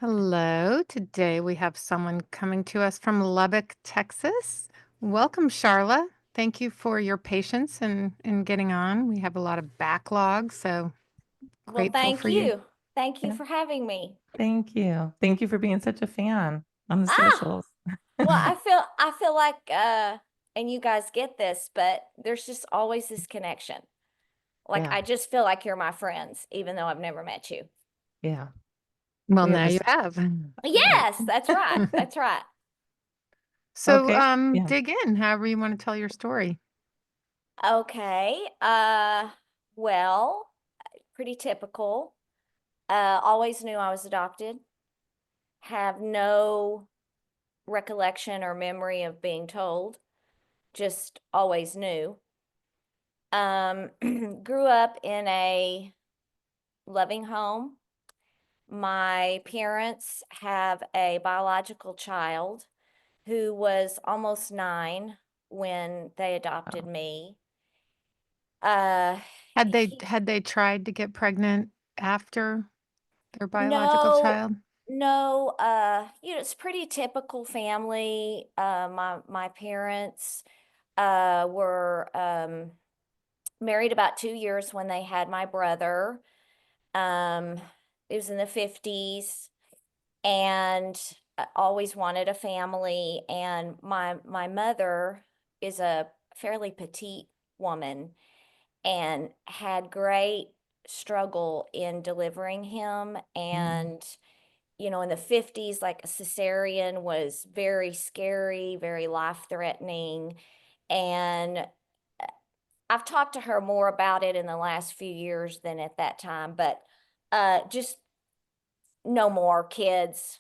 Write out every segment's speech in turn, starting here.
Hello. Today we have someone coming to us from Lubbock, Texas. Welcome, Sharla. Thank you for your patience in getting on. We have a lot of backlog, so Well, grateful thank for you. you. Thank you Yeah, for having me. thank you. Thank you for being such a fan on the Ah, socials. well, I feel like and you guys get this, but there's just always this connection. Like Yeah, I just feel like you're my friends, even though I've never met you. yeah. Well, We have now you this. have. Right. Yes, that's right. That's right. So, Okay. Yeah. dig in however you want to tell your story. Okay. Well, pretty typical. Always knew I was adopted. Have no recollection or memory of being told. Just always knew. Grew up in a loving home. My parents have a biological child who was almost 9 when they adopted Oh, me. Uh, he, Had they tried to get pregnant after their biological no, child? no, it's pretty typical family. My parents were married about 2 years when they had my brother. Um, it was in the 50s, and I always wanted a family. And my mother is a fairly petite woman and had great struggle in delivering him. mm, And in the 50s, like a cesarean was very scary, very life threatening. And I've talked to her more about it in the last few years than at that time, but just no more kids.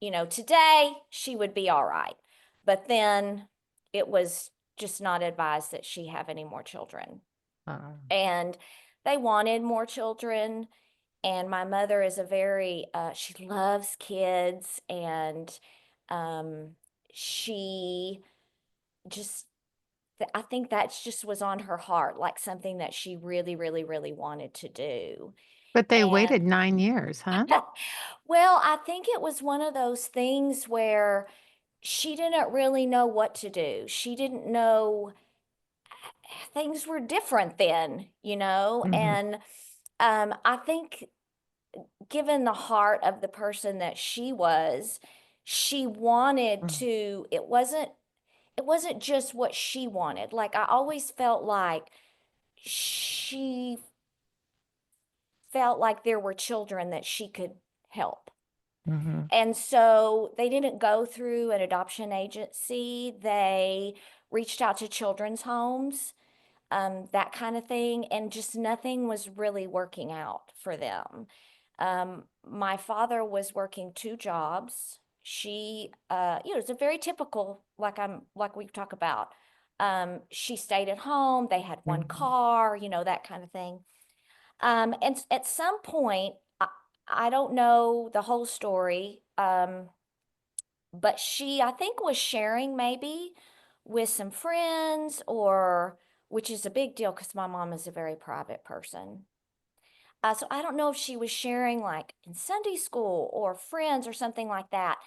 Today she would be all right. But then it was just not advised that she have any more children. uh, And they wanted more children. And my mother is a very, she loves kids. And um, she just, I think that's just was on her heart, like something that she really, really, really wanted to do. But they And waited 9 years, huh? well, I think it was one of those things where she didn't really know what to do. She didn't know, things were different then. mhm, And I think given the heart of the person that she was, she wanted mm, to, it wasn't just what she wanted. Like I always felt like she felt like there were children that she could help. mhm, And so they didn't go through an adoption agency. They reached out to children's homes, that kind of thing, and just nothing was really working out for them. My father was working 2 jobs. She, it's a very typical, like we talk about. She stayed at home. They had one mhm, car, that kind of thing. And at some point, I don't know the whole story, but she, I think, was sharing maybe with some friends, or which is a big deal because my mom is a very private person. So I don't know if she was sharing like in Sunday school or friends or something like that.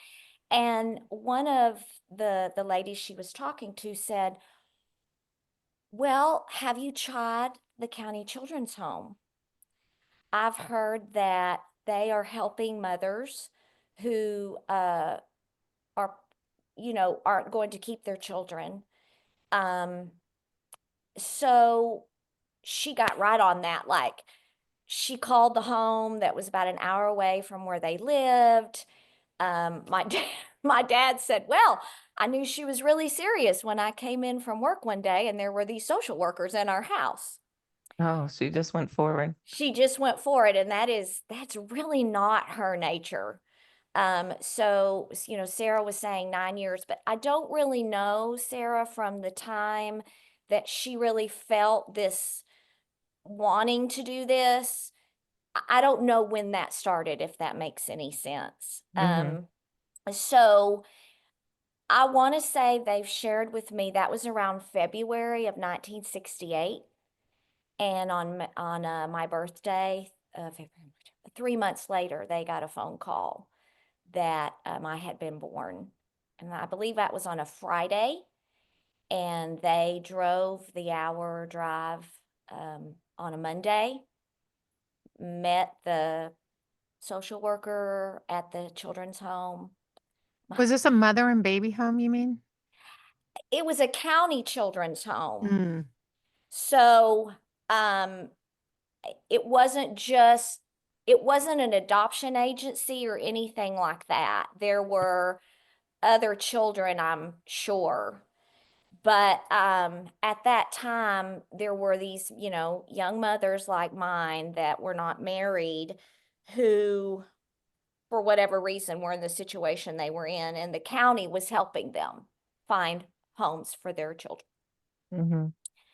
And one of the ladies she was talking to said, "Well, have you tried the county children's home? I've heard that they are helping mothers who are, aren't going to keep their children." Um, so she got right on that. Like she called the home that was about an hour away from where they lived. My dad, my dad said, "Well, I knew she was really serious when I came in from work one day and there were these social workers in our house." oh, she just went forward. She just went for it, and that's really not her nature. So, Sarah was saying 9 years, but I don't really know Sarah from the time that she really felt this wanting to do this. I don't know when that started, if that makes any sense. Mhm, So I want to say they've shared with me that was around February of 1968. And on my birthday, February, 3 months later, they got a phone call that I had been born. And I believe that was on a Friday. And they drove the hour drive on a Monday, met the social worker at the children's home. Was this a mother and baby home, you mean? It was a county children's home. Mm. So um, it wasn't an adoption agency or anything like that. There were other children, I'm sure. But at that time, there were these, young mothers like mine that were not married who, for whatever reason, were in the situation they were in, and the county was helping them find homes for their children. Mm-hmm.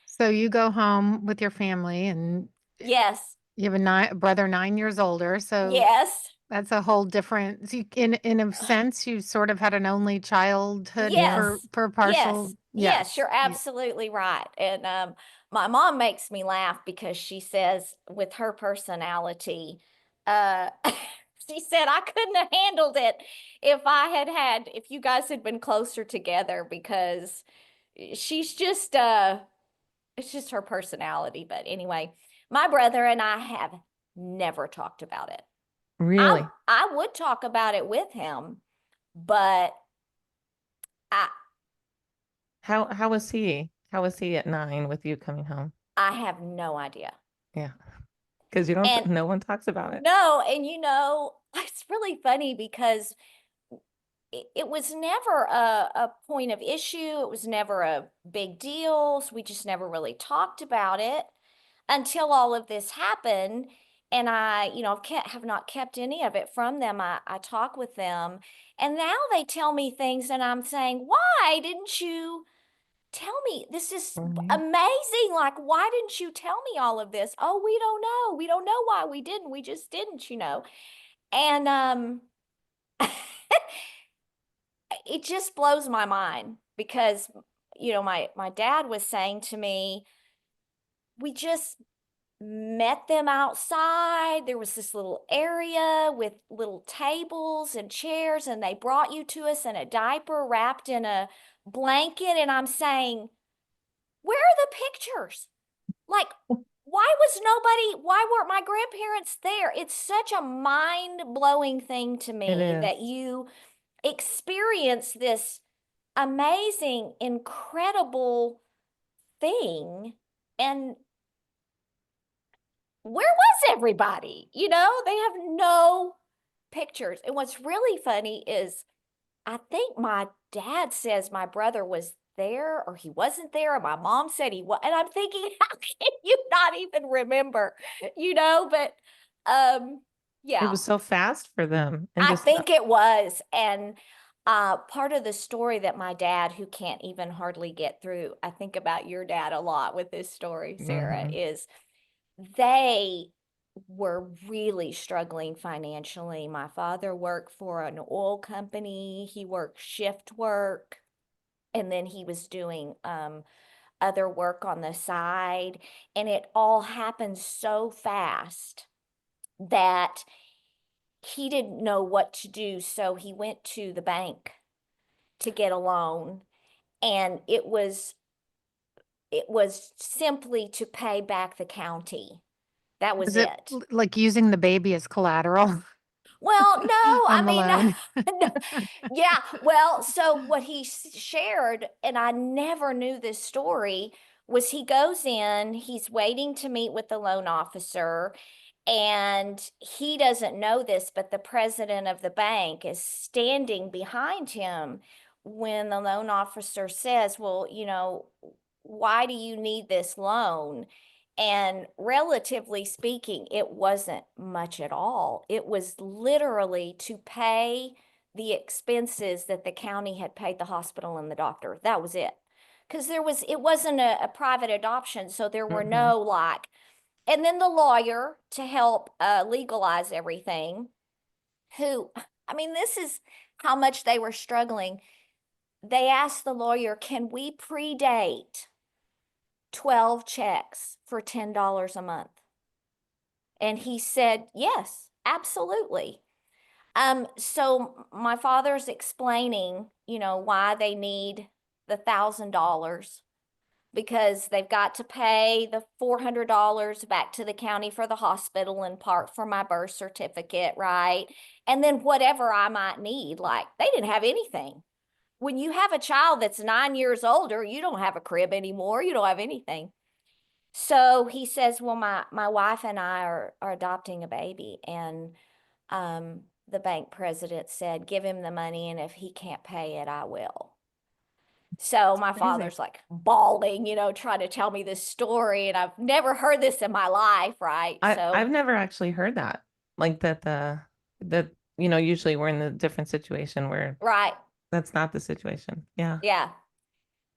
So you go home with your family and Yes, you have a brother 9 years older. So yes, that's a whole different, so in a sense, you sort of had an only childhood for yes, partial. yes, Yes. you're absolutely right. And my mom makes me laugh because she says, with her personality, uh, she said, I couldn't have handled it if you guys had been closer together, because she's just, it's just her personality. But anyway, my brother and I have never talked about it. Really? I would talk about it with him, but I How was he? How was he at 9 with you coming home? I have no idea. Yeah, because you don't. And No one talks about it. no, and it's really funny because it was never a point of issue. It was never a big deal. So we just never really talked about it until all of this happened. And I, have not kept any of it from them. I talk with them, and now they tell me things, and I'm saying, why didn't you tell me? This is Right. amazing. Like, why didn't you tell me all of this? Oh, we don't know. We don't know why we didn't. We just didn't. And it just blows my mind because my dad was saying to me, we just met them outside. There was this little area with little tables and chairs, and they brought you to us in a diaper wrapped in a blanket. And I'm saying, where are the pictures? Like, why weren't my grandparents there? It's such a mind-blowing thing to It me is. that you experience this amazing, incredible thing. And where was everybody? They have no pictures. And what's really funny is I think my dad says my brother was there or he wasn't there, and my mom said he was. And I'm thinking, how can you not even remember? But It yeah, was so fast for them, and I just think it was. And part of the story that my dad, who can't even hardly get through, I think about your dad a lot with this story, Sarah, mhm. is they were really struggling financially. My father worked for an oil company. He worked shift work, and then he was doing other work on the side. And it all happened so fast that he didn't know what to do. So he went to the bank to get a loan, and it was simply to pay back the county. That was Was it it. like using the baby as collateral Well, no, I on the mean, loan? no, yeah. Well, so what he shared, and I never knew this story, was he goes in, he's waiting to meet with the loan officer, and he doesn't know this, but the president of the bank is standing behind him when the loan officer says, well, why do you need this loan? And relatively speaking, it wasn't much at all. It was literally to pay the expenses that the county had paid the hospital and the doctor. That was it. Because it wasn't a private adoption, so there were Mhm. no like, and then the lawyer to help legalize everything, who, I mean, this is how much they were struggling. They asked the lawyer, can we predate 12 checks for $10 a month? And he said, yes, absolutely. So my father's explaining, why they need the $1,000 because they've got to pay the $400 back to the county for the hospital and part for my birth certificate, right? And then whatever I might need, like they didn't have anything. When you have a child that's 9 years older, you don't have a crib anymore. You don't have anything. So he says, well, my wife and I are adopting a baby. And the bank president said, give him the money, and if he can't pay it, I will. So my Crazy. father's like bawling, trying to tell me this story. And I've never heard this in my life, right? I've So, never actually heard that. Like that usually we're in a different situation where right. that's not the situation. Yeah. Yeah.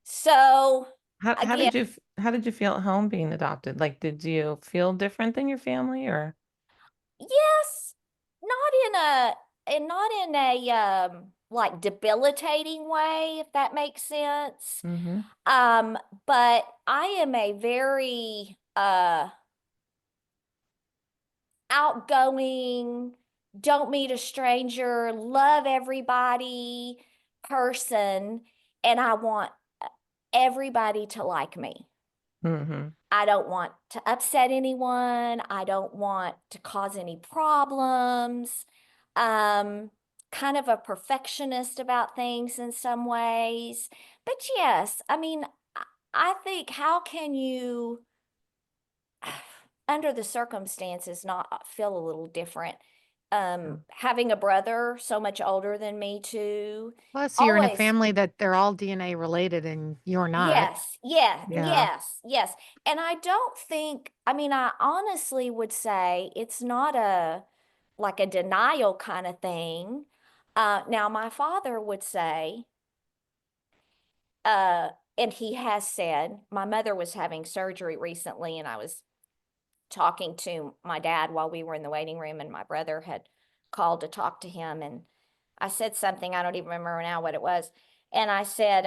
So How again, did how did you feel at home being adopted? Like, did you feel different than your family or? yes, not in a like debilitating way, if that makes sense. Mm-hmm. But I am a very outgoing, don't meet a stranger, love everybody person, and I want everybody to like me. Mm-hmm. I don't want to upset anyone. I don't want to cause any problems. Um, kind of a perfectionist about things in some ways. But yes, I mean, I think how can you, under the circumstances, not feel a little different? Having a brother so much older than me too, Plus, you're in a always. family that they're all DNA related and you're not. Yes, yeah, Yeah. yes, yes. And I don't think, I mean, I honestly would say it's not a like a denial kind of thing. Now my father would say, uh, and he has said, my mother was having surgery recently, and I was talking to my dad while we were in the waiting room, and my brother had called to talk to him, and I said something, I don't even remember now what it was. And I said,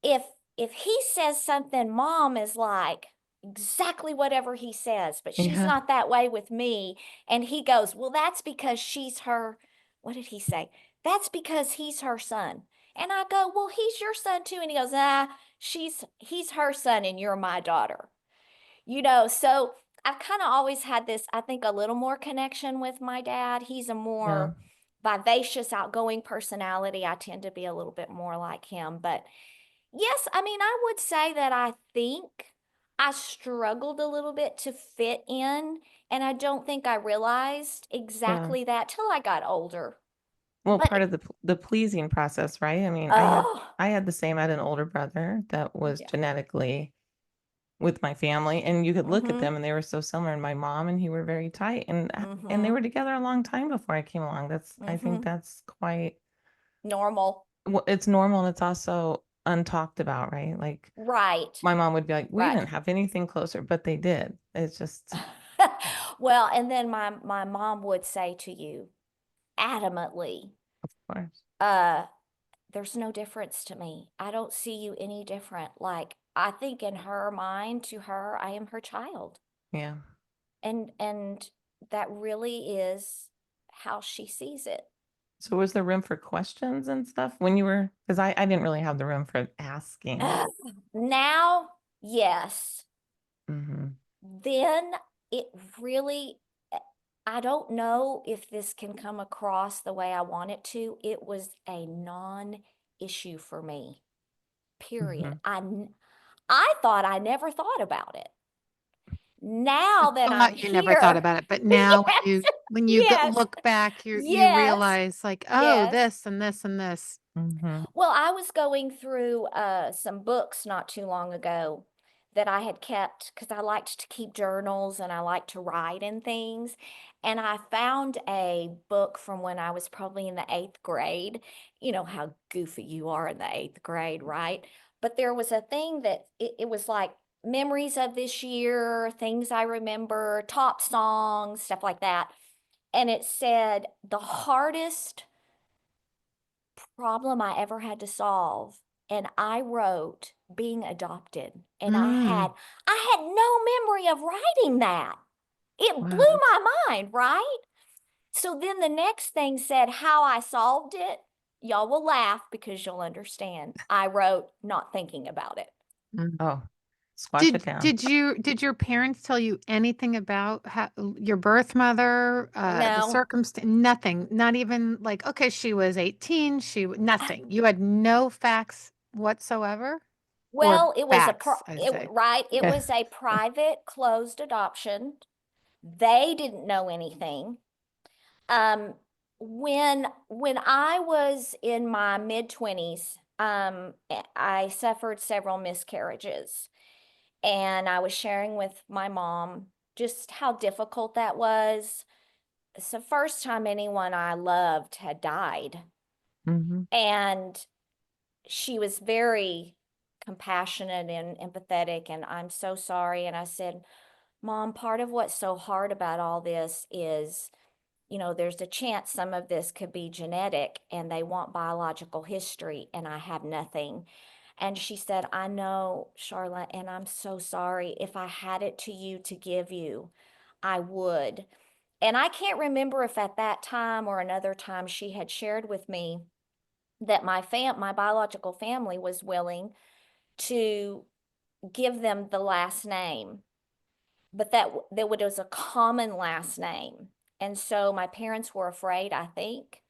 if if he says something, mom is like exactly whatever he says, but she's Yeah. not that way with me. And he goes, well, that's because she's her, what did he say? That's because he's her son. And I go, well, he's your son too. And he goes, he's her son and you're my daughter. So I've kind of always had this, I think, a little more connection with my dad. He's a Yeah. more vivacious, outgoing personality. I tend to be a little bit more like him. But yes, I mean, I would say that I think I struggled a little bit to fit in, and I don't think I realized Yeah. exactly that till I got older. Well, But part of the pleasing process, right? I mean, oh, I had the same. I had an older brother that was yeah. genetically with my family, and you could look at Mm-hmm. them and they were so similar. And my mom and he were very tight, and they Mm-hmm. were together a long time before I came along. I think Mm-hmm. that's quite Normal. well, it's normal and it's also untalked about, right? Like Right. my mom would be like, we Right. didn't have anything closer, but they did. It's just, Well, and then my mom would say to you adamantly, of course. uh, there's no difference to me. I don't see you any different. Like I think in her mind, to her, I am her child. Yeah. And that really is how she sees it. So was there room for questions and stuff when you were, because I didn't really have the room for asking. Now, yes. Hmm. Then it really, I don't know if this can come across the way I want it to. It was a non-issue for me, period. Hmm. I thought I never thought about it. Now that I'm Thought you never thought here, about it, but now when yes, you yes, look back, you yes, realize like, oh, yes. this and this and this. Hmm. Well, I was going through some books not too long ago that I had kept because I liked to keep journals and I like to write and things. And I found a book from when I was probably in the eighth grade. You know how goofy you are in the eighth grade, right? But there was a thing that it was like memories of this year, things I remember, top songs, stuff like that. And it said the hardest problem I ever had to solve. And I wrote being adopted. And Mm. I had no memory of writing that. It blew Wow. my mind, right? So then the next thing said how I solved it. Y'all will laugh because you'll understand. I wrote, not thinking about it. Mm. Oh, squash it Did down. did your parents tell you anything about your birth mother, the No. circumstance? Nothing. Not even like, okay, she was 18. Nothing. You had no facts whatsoever, or Well, it was facts, I say. right. It Yeah. was a private closed adoption. They didn't know anything. Um, when I was in my mid-20s, I suffered several miscarriages, and I was sharing with my mom just how difficult that was. It's the first time anyone I loved had died, Hmm. and she was very compassionate and empathetic, and I'm so sorry. And I said, Mom, part of what's so hard about all this is, there's a chance some of this could be genetic and they want biological history, and I have nothing. And she said, I know, Sharla, and I'm so sorry. If I had it to you to give you, I would. And I can't remember if at that time or another time she had shared with me that my biological family was willing to give them the last name, but that was a common last name. And so my parents were afraid, I think.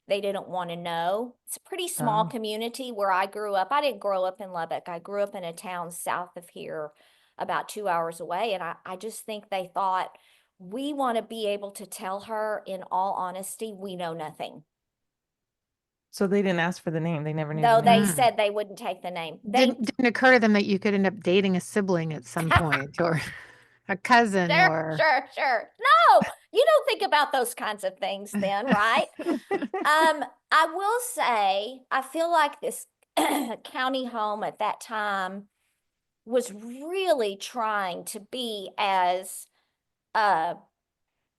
They didn't want to know. It's a pretty small Oh, community where I grew up. I didn't grow up in Lubbock. I grew up in a town south of here, about 2 hours away. And I just think they thought, we want to be able to tell her, in all honesty, we know nothing. so they didn't ask for the name. They never knew the No, they name. Mm. said they wouldn't take the name. Didn't occur to them that you could end up dating a sibling at some point, or a cousin, Sure, or sure, sure. No, you don't think about those kinds of things then, right? I will say, I feel like this county home at that time was really trying to be as uh,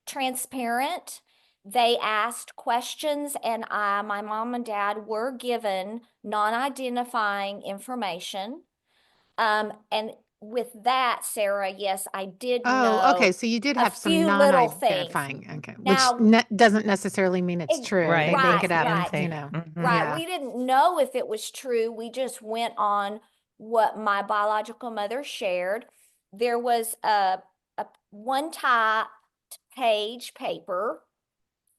transparent. They asked questions, and my mom and dad were given non-identifying information. And with that, Sarah, yes, I did Oh, okay. know So you did a have some few little things. non-identifying, okay, which Now, doesn't necessarily mean it's true. They Right. make it right, up, Give and right, you take. know. Hmm. right. Yeah. We didn't know if it was true. We just went on what my biological mother shared. There was a one type page paper.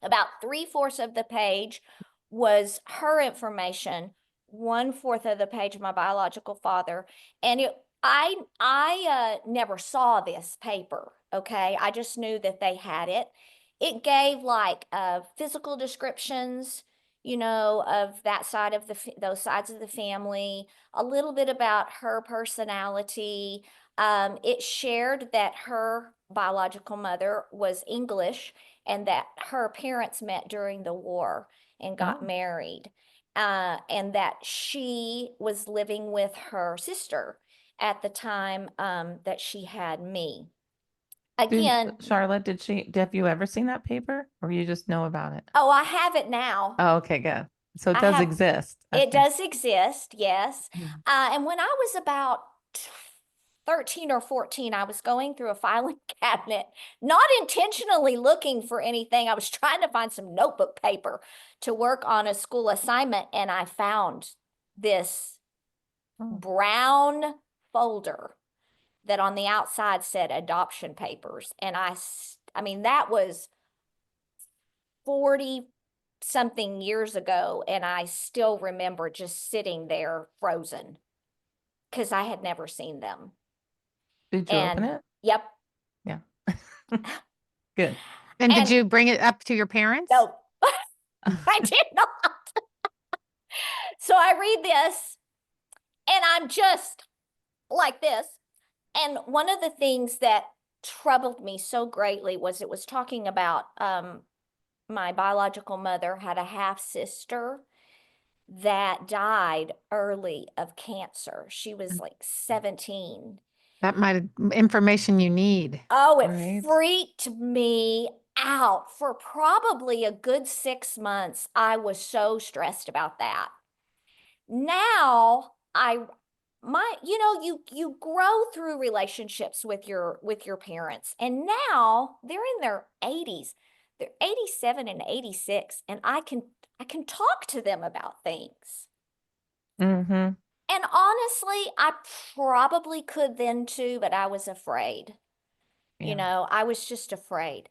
About 3/4 of the page was her information, 1/4 of the page my biological father. And I never saw this paper. Okay, I just knew that they had it. It gave like physical descriptions, of that side of those sides of the family, a little bit about her personality. It shared that her biological mother was English, and that her parents met during the war and got Oh, married, and that she was living with her sister at the time that she had me. did Again, Charlotte, have you ever seen that paper or you just know about it? oh, I have it now. Oh, okay, good. So it I does have, exist. it Okay. does exist, yes. Mhm. And when I was about 13 or 14, I was going through a filing cabinet, not intentionally looking for anything. I was trying to find some notebook paper to work on a school assignment, and I found this Oh, brown folder that on the outside said adoption papers. And I mean, that was 40 something years ago, and I still remember just sitting there frozen because I had never seen them. did you open And it? yep. Yeah. Good. And did And you bring it up to your parents? no, I did not. So I read this, and I'm just like this. And one of the things that troubled me so greatly was it was talking about my biological mother had a half sister that died early of cancer. She was Mm. like 17. That might have information you need. Oh, it Right. freaked me out for probably a good 6 months. I was so stressed about that. Now I my you grow through relationships with your parents, and now they're in their 80s. they're 87 and 86, and I can talk to them about things. Mm-hmm. And honestly, I probably could then too, but I was afraid. You Yeah. know, I was just afraid.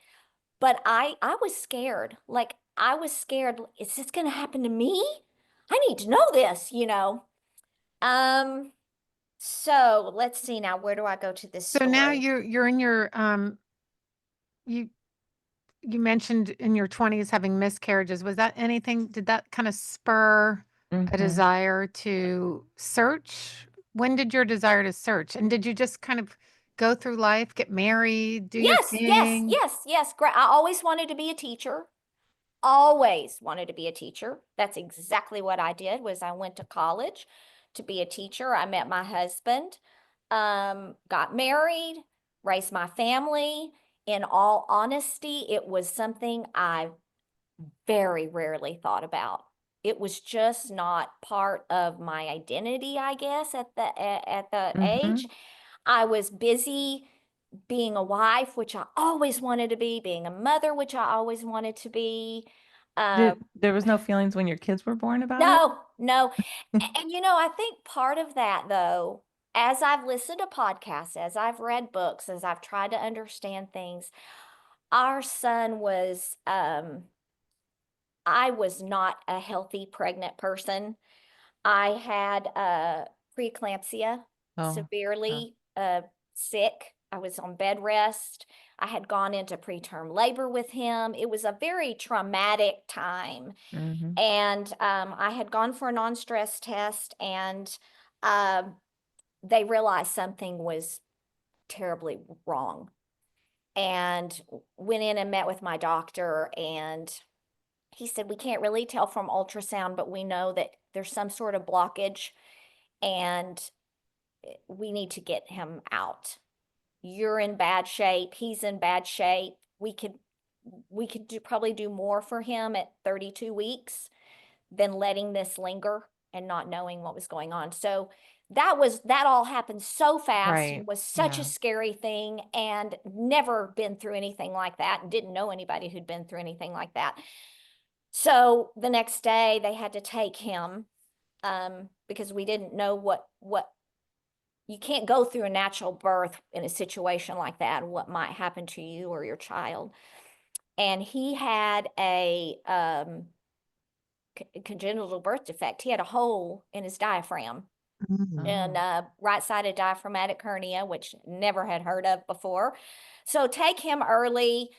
But I was scared. Like I was scared, is this going to happen to me? I need to know this, you know. Um, so let's see now, where do I go to this So now story? you're in your you you mentioned in your 20s having miscarriages. Was that anything, did that kind of spur a Mm-hmm. desire to search? When did your desire to search? And did you just kind of go through life, get married, do your Yes, yes, thing? yes, yes. I always wanted to be a teacher. Always wanted to be a teacher. That's exactly what I did was I went to college to be a teacher. I met my husband, got married, raised my family. In all honesty, it was something I very rarely thought about. It was just not part of my identity, I guess, at the Mm-hmm. age. I was busy being a wife, which I always wanted to be, being a mother, which I always wanted to be. Uh, There was no feelings when your kids were born about it? no, no. And you know, I think part of that though, as I've listened to podcasts, as I've read books, as I've tried to understand things, our son was I was not a healthy pregnant person. I had preeclampsia, Oh, yeah. severely sick. I was on bed rest. I had gone into preterm labor with him. It was a very traumatic time. Mm-hmm. And I had gone for a non-stress test, and um they realized something was terribly wrong. And went in and met with my doctor, and he said, we can't really tell from ultrasound, but we know that there's some sort of blockage, and we need to get him out. You're in bad shape. He's in bad shape. We could probably do more for him at 32 weeks than letting this linger and not knowing what was going on. So that all happened so fast Right. and was such a Yeah. scary thing, and never been through anything like that and didn't know anybody who'd been through anything like that. So the next day they had to take him because we didn't know what you can't go through a natural birth in a situation like that and what might happen to you or your child. And he had a congenital birth defect. He had a hole in his diaphragm, Mm. and Oh. right-sided diaphragmatic hernia, which never had heard of before. So take him early,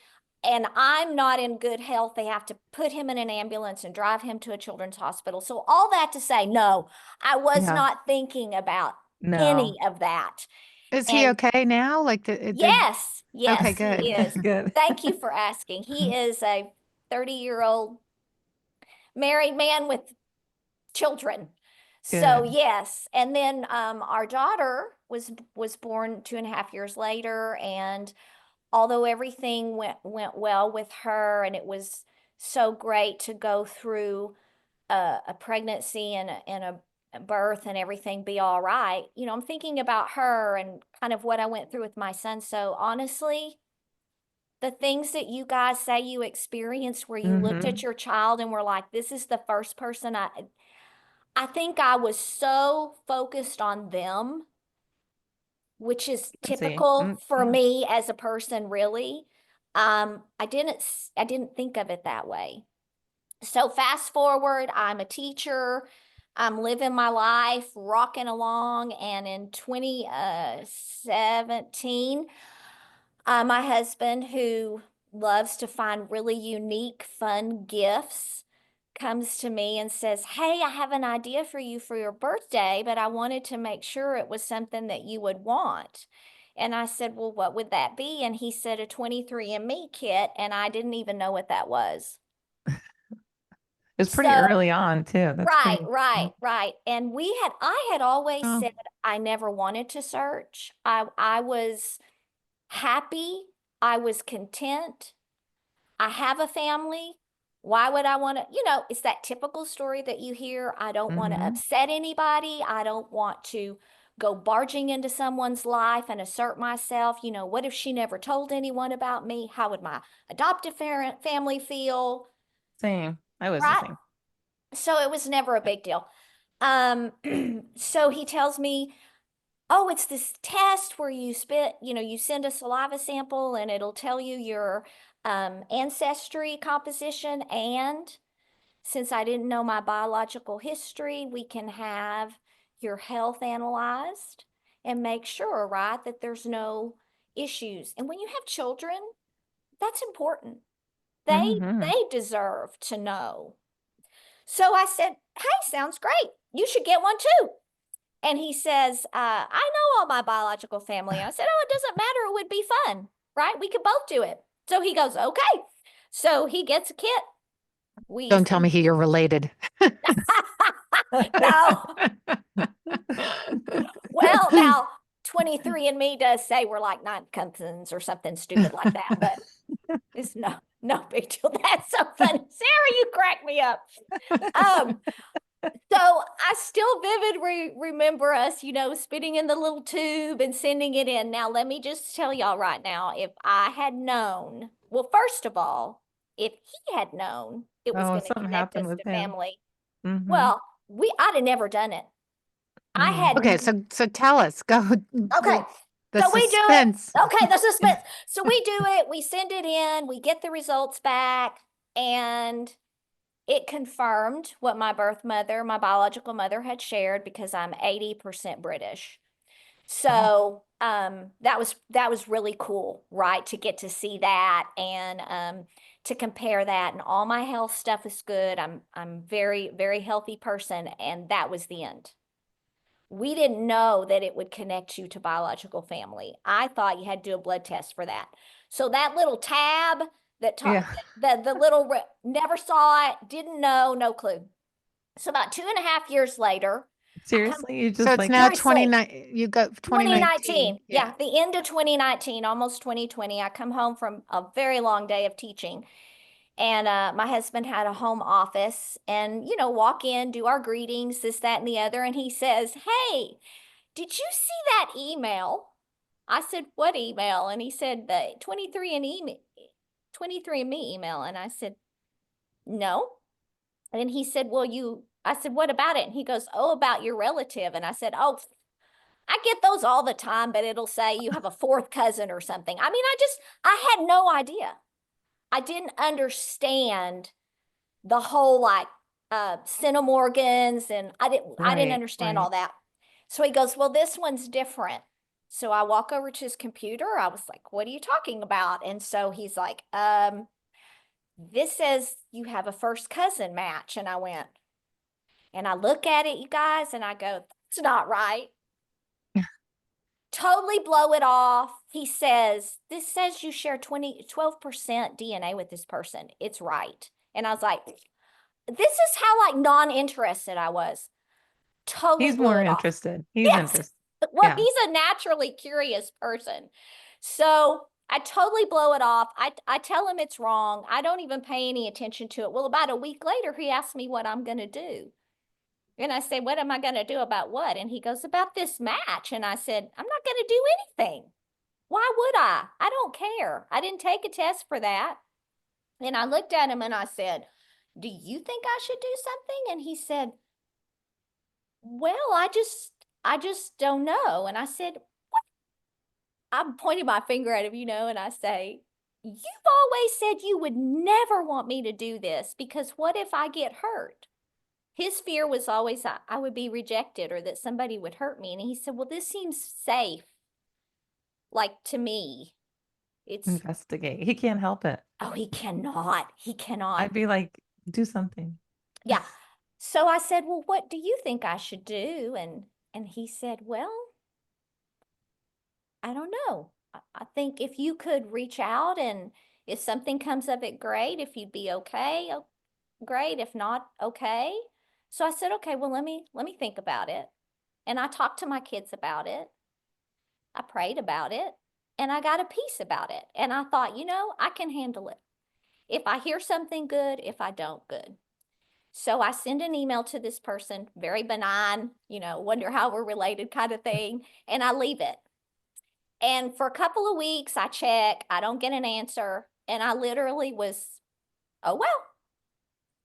and I'm not in good health. They have to put him in an ambulance and drive him to a children's hospital. So all that to say, no, I was Yeah. not thinking about any No. of that. Is he And okay now? Like, did yes, okay, yes, good. he is. Good. Thank you for asking. He is a 30-year-old married man with children. So Good. yes, and then our daughter was born 2.5 years later, and although everything went well with her, and it was so great to go through a pregnancy and a birth and everything be all right, you know, I'm thinking about her and kind of what I went through with my son. So honestly, the things that you guys say you experienced where you looked Mm-hmm. at your child and were like, this is the first person I think I was so focused on them, which is Let's see. typical Mm, for yeah. me as a person, really. I didn't think of it that way. So fast forward, I'm a teacher. I'm living my life, rocking along, and in 2017, my husband, who loves to find really unique, fun gifts, comes to me and says, hey, I have an idea for you for your birthday, but I wanted to make sure it was something that you would want. And I said, well, what would that be? And he said, a 23andMe kit. And I didn't even know what that was. It's pretty So, early on too. That's right, pretty. right, right. And I had always Oh, said I never wanted to search. I was happy. I was content. I have a family. Why would I want to, it's that typical story that you hear. I don't want to Mm-hmm. upset anybody. I don't want to go barging into someone's life and assert myself. You know, what if she never told anyone about me? How would my adoptive family feel? Same. I was the Right? same. So it was never a big deal. Um, so he tells me, oh, it's this test where you spit, you know, you send a saliva sample and it'll tell you your ancestry composition. And since I didn't know my biological history, we can have your health analyzed and make sure, right, that there's no issues. And when you have children, that's important. Hmm. They deserve to know. So I said, hey, sounds great. You should get one too. And he says, I know all my biological family. I said, oh, it doesn't matter. It would be fun, right? We could both do it. So he goes, okay. So he gets a kit. We Don't tell me send, you're related. no. Well, now 23andMe does say we're like ninth cousins or something stupid like that, but it's no big deal. That's so funny. Sarah, you crack me up. Um, So I still vividly remember us, you know, spitting in the little tube and sending it in. Now, let me just tell y'all right now, if I had known, well, first of all, if he had known it was Oh, going to something connect happened us with to him. family, Hmm. well, I'd have never done it. I Mm. had, Okay, so tell us. Go okay, the so we do it. suspense. Okay, the suspense. So we do it, we send it in, we get the results back, and it confirmed what my birth mother, my biological mother, had shared because I'm 80% British. Oh, So that was really cool, right? To get to see that and to compare that, and all my health stuff is good. I'm very, very healthy person, and that was the end. We didn't know that it would connect you to biological family. I thought you had to do a blood test for that. So that little tab that yeah. the little never saw it, didn't know, no clue. So about 2.5 years later, I come Seriously, you So just it's like, now seriously, 29, you got 2019. 2019. Yeah. Yeah, the end of 2019, almost 2020. I come home from a very long day of teaching. And my husband had a home office and, you know, walk in, do our greetings, this, that, and the other. And he says, hey, did you see that email? I said, what email? And he said, the 23andMe email. And I said, no. And he said, well, I said, what about it? And he goes, oh, about your relative. And I said, oh, I get those all the time, but it'll say you have a fourth cousin or something. I mean, I had no idea. I didn't understand the whole like centimorgans, and I didn't right, understand right. all that. So he goes, well, this one's different. So I walk over to his computer. I was like, what are you talking about? And so he's like, this says you have a first cousin match. And I went, and I look at it, you guys, and I go, that's not right. Totally blow it off. He says, this says you share 12% DNA with this person. It's right. And I was like, this is how like non-interested I was. Totally He's blew more it off. interested. He's Yes. interested. Well, Yeah. he's a naturally curious person. So I totally blow it off. I tell him it's wrong. I don't even pay any attention to it. Well, about a week later, he asked me what I'm going to do. And I say, what am I going to do about what? And he goes, about this match. And I said, I'm not going to do anything. Why would I? I don't care. I didn't take a test for that. And I looked at him and I said, do you think I should do something? And he said, well, I just don't know. And I said, I'm pointing my finger at him, you know, and I say, you've always said you would never want me to do this because what if I get hurt? His fear was always I would be rejected or that somebody would hurt me. And he said, well, this seems safe, like to me. It's, Investigate. He can't help it. oh, he cannot. He cannot. I'd be like, do something. Yeah. So I said, well, what do you think I should do? And he said, well, I don't know. I think if you could reach out and if something comes of it, great. If you'd be okay, great. If not, okay. So I said, okay, well, let me think about it. And I talked to my kids about it. I prayed about it and I got a peace about it. And I thought, you know, I can handle it. If I hear something good, if I don't, good. So I send an email to this person, very benign, wonder how we're related kind of thing, and I leave it. And for a couple of weeks, I check, I don't get an answer, and I literally was, oh, well,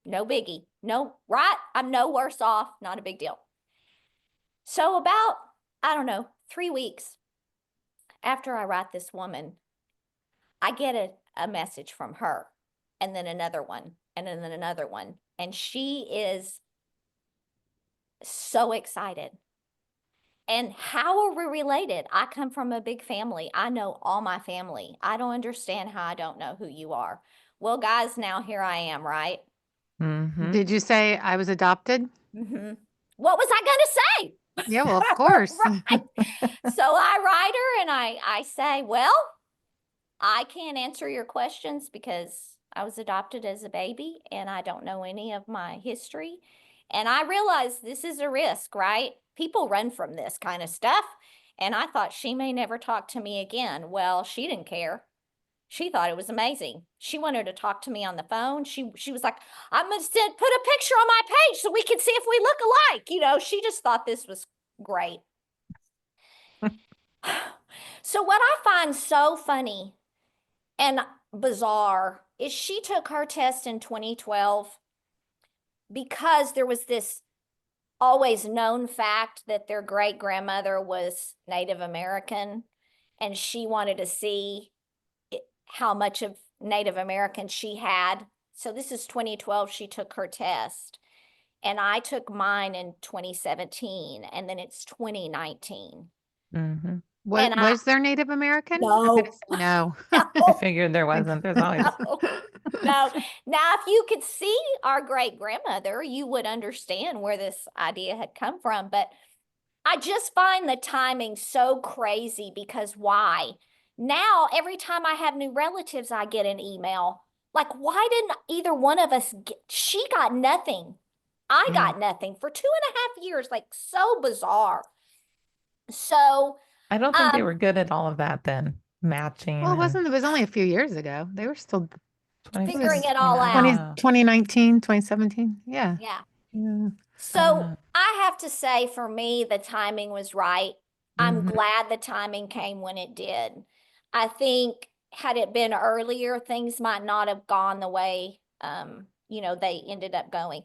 no biggie. No, right? I'm no worse off, not a big deal. So about, I don't know, 3 weeks after I write this woman, I get a message from her, and then another one, and then another one. And she is so excited. And how are we related? I come from a big family. I know all my family. I don't understand how I don't know who you are. Well, guys, now here I am, right? Mm-hmm. Did you say I was adopted? What was I going to say? Yeah, well, of course. Right. So I write her and I say, well, I can't answer your questions because I was adopted as a baby and I don't know any of my history. And I realize this is a risk, right? People run from this kind of stuff. And I thought she may never talk to me again. Well, she didn't care. She thought it was amazing. She wanted to talk to me on the phone. She was like, I'm gonna put a picture on my page so we can see if we look alike. She just thought this was great. So what I find so funny and bizarre is she took her test in 2012 because there was this always known fact that their great grandmother was Native American, and she wanted to see how much of Native American she had. So this is 2012, she took her test. And I took mine in 2017, and then it's 2019. Mm-hmm. What And I, was there Native American? I'm gonna no, say no. I no, figured there wasn't. There's always. no, no. Now, if you could see our great grandmother, you would understand where this idea had come from. But I just find the timing so crazy because why? Now, every time I have new relatives, I get an email. Like, why didn't either one of us get, she got nothing. I got nothing for 2.5 years, like so bizarre. So, I don't think they were good at all of that then, matching Well, and it was only a few years ago. They were still, it figuring was it 2017. all I don't 20, out. know. 2019, 2017. Yeah. Yeah. Yeah. I don't So know. I have to say, for me, the timing was right. I'm Mm-hmm. glad the timing came when it did. I think had it been earlier, things might not have gone the way they ended up going.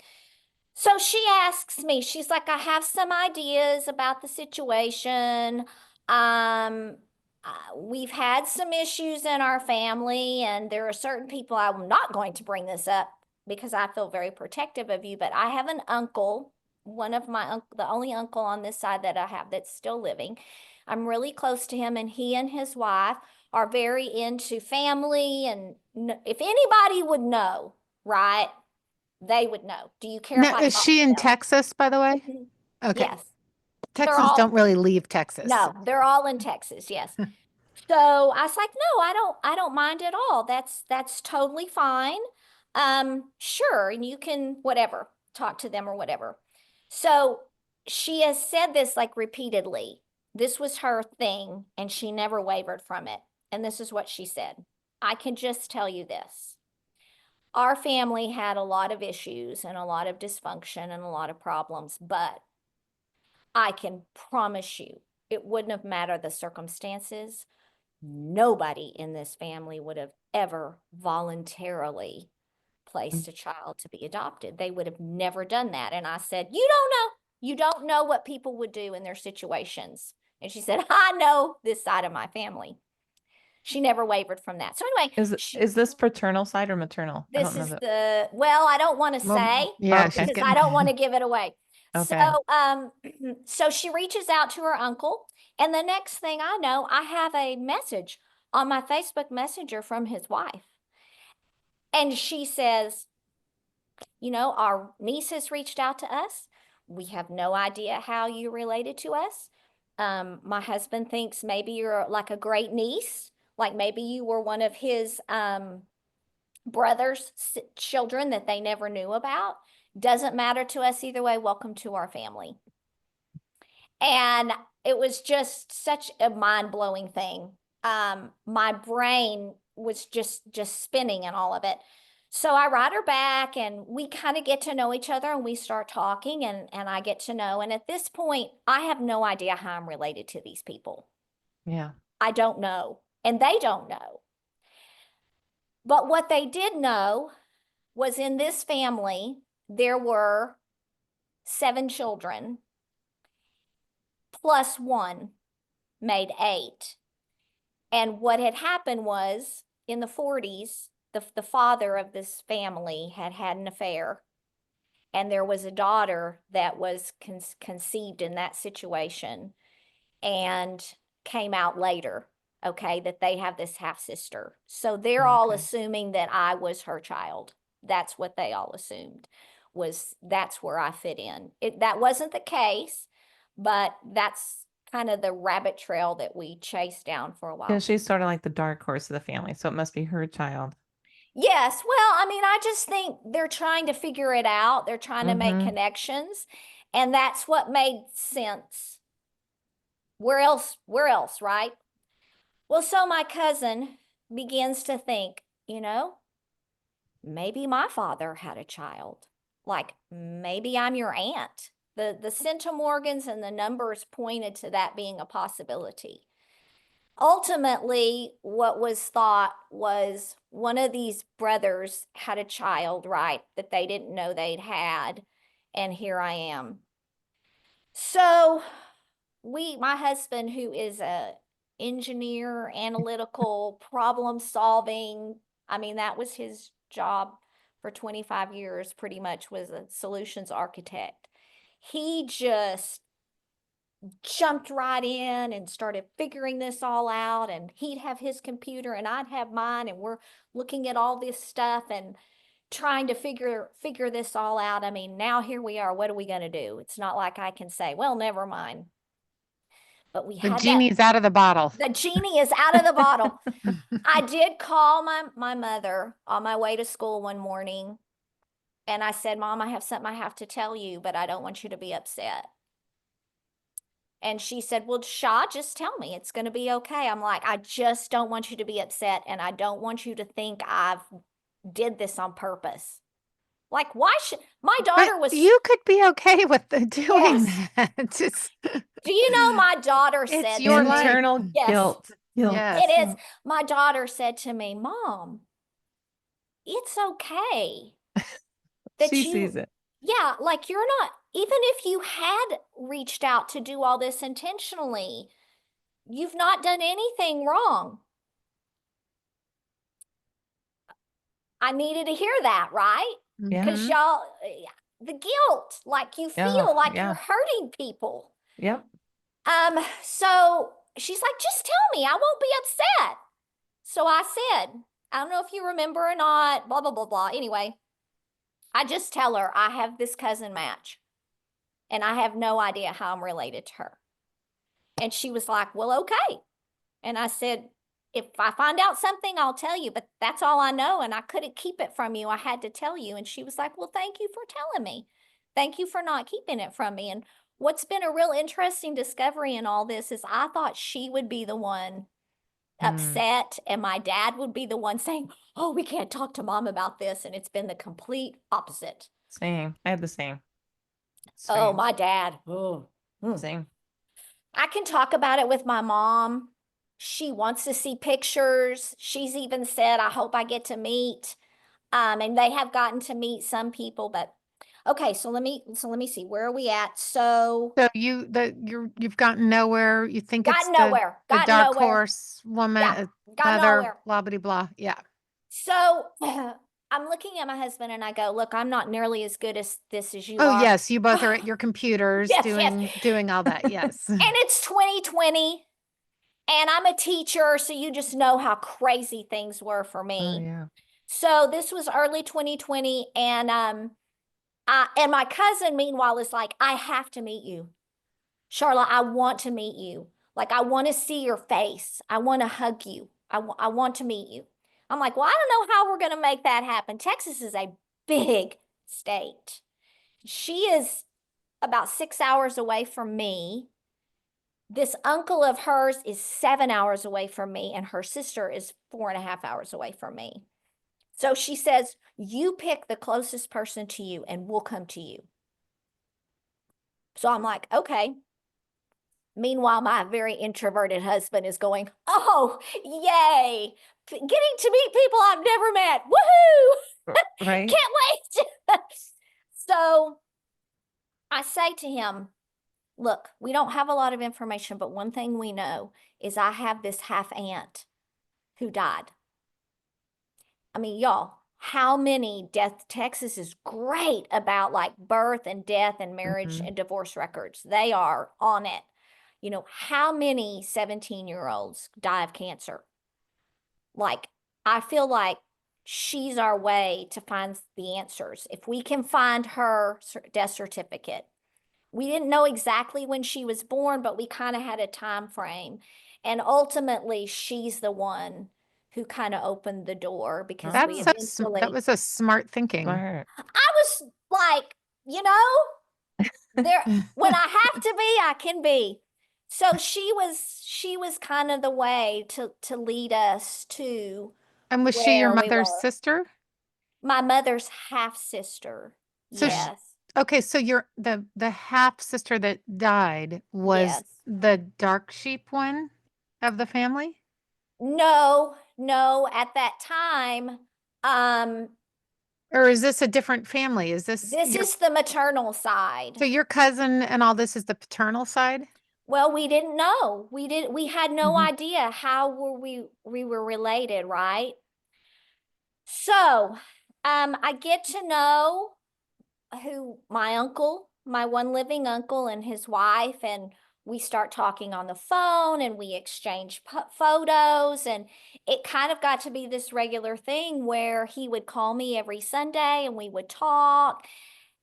So she asks me, she's like, I have some ideas about the situation. We've had some issues in our family, and there are certain people, I'm not going to bring this up because I feel very protective of you, but I have an uncle, one of my the only uncle on this side that I have that's still living. I'm really close to him, and he and his wife are very into family. And if anybody would know, right? They would know. Do you care if Now, I is talk she to in them? Texas, by the way? Mhm. Okay. Yes, they're Texans don't all, really leave Texas. no, they're all in Texas. Yes. So I was like, no, I don't mind at all. That's totally fine. Sure, and you can whatever, talk to them or whatever. So she has said this like repeatedly. This was her thing, and she never wavered from it. And this is what she said. I can just tell you this. Our family had a lot of issues and a lot of dysfunction and a lot of problems, but I can promise you it wouldn't have mattered the circumstances. Nobody in this family would have ever voluntarily placed a child to be adopted. They would have never done that. And I said, you don't know. You don't know what people would do in their situations. And she said, I know this side of my family. She never wavered from that. So anyway, Is this paternal side or maternal? I this don't know is that. well, I don't want to Well, say yeah, she's Okay. because I don't want to give it away. So, Okay. so she reaches out to her uncle, and the next thing I know, I have a message on my Facebook Messenger from his wife. And she says, our niece has reached out to us. We have no idea how you related to us. My husband thinks maybe you're like a great niece, like maybe you were one of his brother's children that they never knew about. Doesn't matter to us either way. Welcome to our family. And it was just such a mind-blowing thing. My brain was just spinning in all of it. So I write her back and we kind of get to know each other and we start talking and I get to know. And at this point, I have no idea how I'm related to these people. Yeah. I don't know. And they don't know. But what they did know was in this family, there were 7 children plus 1 made 8. And what had happened was in the 40s, the father of this family had had an affair. And there was a daughter that was conceived in that situation and came out later, okay, that they have this half sister. So they're all Okay. assuming that I was her child. That's what they all assumed, was that's where I fit in. That wasn't the case, but that's kind of the rabbit trail that we chased down for a Yeah, while. she's sort of like the dark horse of the family, so it must be her child. Yes, well, I mean, I just think they're trying to figure it out. They're trying to make Mm-hmm. connections, and that's what made sense. Where else, right? Well, so my cousin begins to think, maybe my father had a child. Like maybe I'm your aunt. The centimorgans and the numbers pointed to that being a possibility. Ultimately, what was thought was one of these brothers had a child, right, that they didn't know they'd had, and here I am. So my husband, who is a engineer, analytical, problem solving, I mean, that was his job for 25 years, pretty much was a solutions architect. He just jumped right in and started figuring this all out, and he'd have his computer and I'd have mine, and we're looking at all this stuff and trying to figure this all out. I mean, now here we are. What are we going to do? It's not like I can say, well, never mind. But we The had that. genie's out of the bottle. The genie is out of the bottle. I did call my mother on my way to school one morning, and I said, Mom, I have something I have to tell you, but I don't want you to be upset. And she said, well, Shaw, just tell me, it's going to be okay. I'm like, I just don't want you to be upset, and I don't want you to think I've did this on purpose. Like, why should my But daughter was, you could be okay with doing yes. that. It's Do you know my daughter it's said your to me, life. Internal yes, guilt. Guilt. it Yes. is. My daughter said to me, Mom, it's okay She that sees it. yeah, like you're not, even if you had reached out to do all this intentionally, you've not done anything wrong. I needed to hear that, right? Yeah. Because Mhm. y'all, the guilt, like you Yeah. feel like you're Yeah. hurting people. Yep. So she's like, just tell me, I won't be upset. So I said, I don't know if you remember or not, blah, blah, blah, blah. Anyway, I just tell her I have this cousin match and I have no idea how I'm related to her. And she was like, well, okay. And I said, if I find out something, I'll tell you, but that's all I know. And I couldn't keep it from you. I had to tell you. And she was like, well, thank you for telling me. Thank you for not keeping it from me. And what's been a real interesting discovery in all this is I thought she would be the one Mm. upset and my dad would be the one saying, oh, we can't talk to mom about this. And it's been the complete opposite. Same. I had the same. Oh, Strange. my dad. Oh. Same. I can talk about it with my mom. She wants to see pictures. She's even said, I hope I get to meet. And they have gotten to meet some people, but okay, so let me see. Where are we at? So So you've gotten nowhere. You think it's got nowhere, the got dark nowhere. horse woman, Yeah, got mother, nowhere. blah blah blah. Yeah. So I'm looking at my husband and I go, look, I'm not nearly as good as this as you Oh are. yes, you both are at your computers Yes, yes. doing all that. Yes. And it's 2020 and I'm a teacher, so you just know how crazy things were for Oh me. yeah. So this was early 2020 and and my cousin meanwhile is like, I have to meet you. Sharla, I want to meet you. Like I want to see your face. I want to hug you. I want to meet you. I'm like, well, I don't know how we're going to make that happen. Texas is a big state. She is about 6 hours away from me. This uncle of hers is 7 hours away from me, and her sister is 4.5 hours away from me. So she says, you pick the closest person to you and we'll come to you. So I'm like, okay. Meanwhile, my very introverted husband is going, oh, yay, getting to meet people I've never met. Woohoo! Right. Can't wait. So I say to him, look, we don't have a lot of information, but one thing we know is I have this half aunt who died. I mean, y'all, how many death? Texas is great about like birth and death and marriage Mhm. and divorce records. They are on it. You know, how many 17-year-olds die of cancer? Like, I feel like she's our way to find the answers. If we can find her death certificate, we didn't know exactly when she was born, but we kind of had a time frame. And ultimately, she's the one who kind of opened the door because we That's Oh, that eventually, was a smart thinking. smart. I was like, you know, there when I have to be, I can be. So she was kind of the way to lead us to And was she your where we mother's were. sister? My mother's half sister. So Yes. okay, so the half sister that died was Yes. the dark sheep one of the family? No, no, at that time, um, Or is this a different family? Is this this your is the maternal side. so your cousin and all this is the paternal side? Well, we didn't know. We had no Mhm. idea how we were related, right? So, I get to know who my uncle, my one living uncle and his wife, and we start talking on the phone and we exchange photos, and it kind of got to be this regular thing where he would call me every Sunday and we would talk.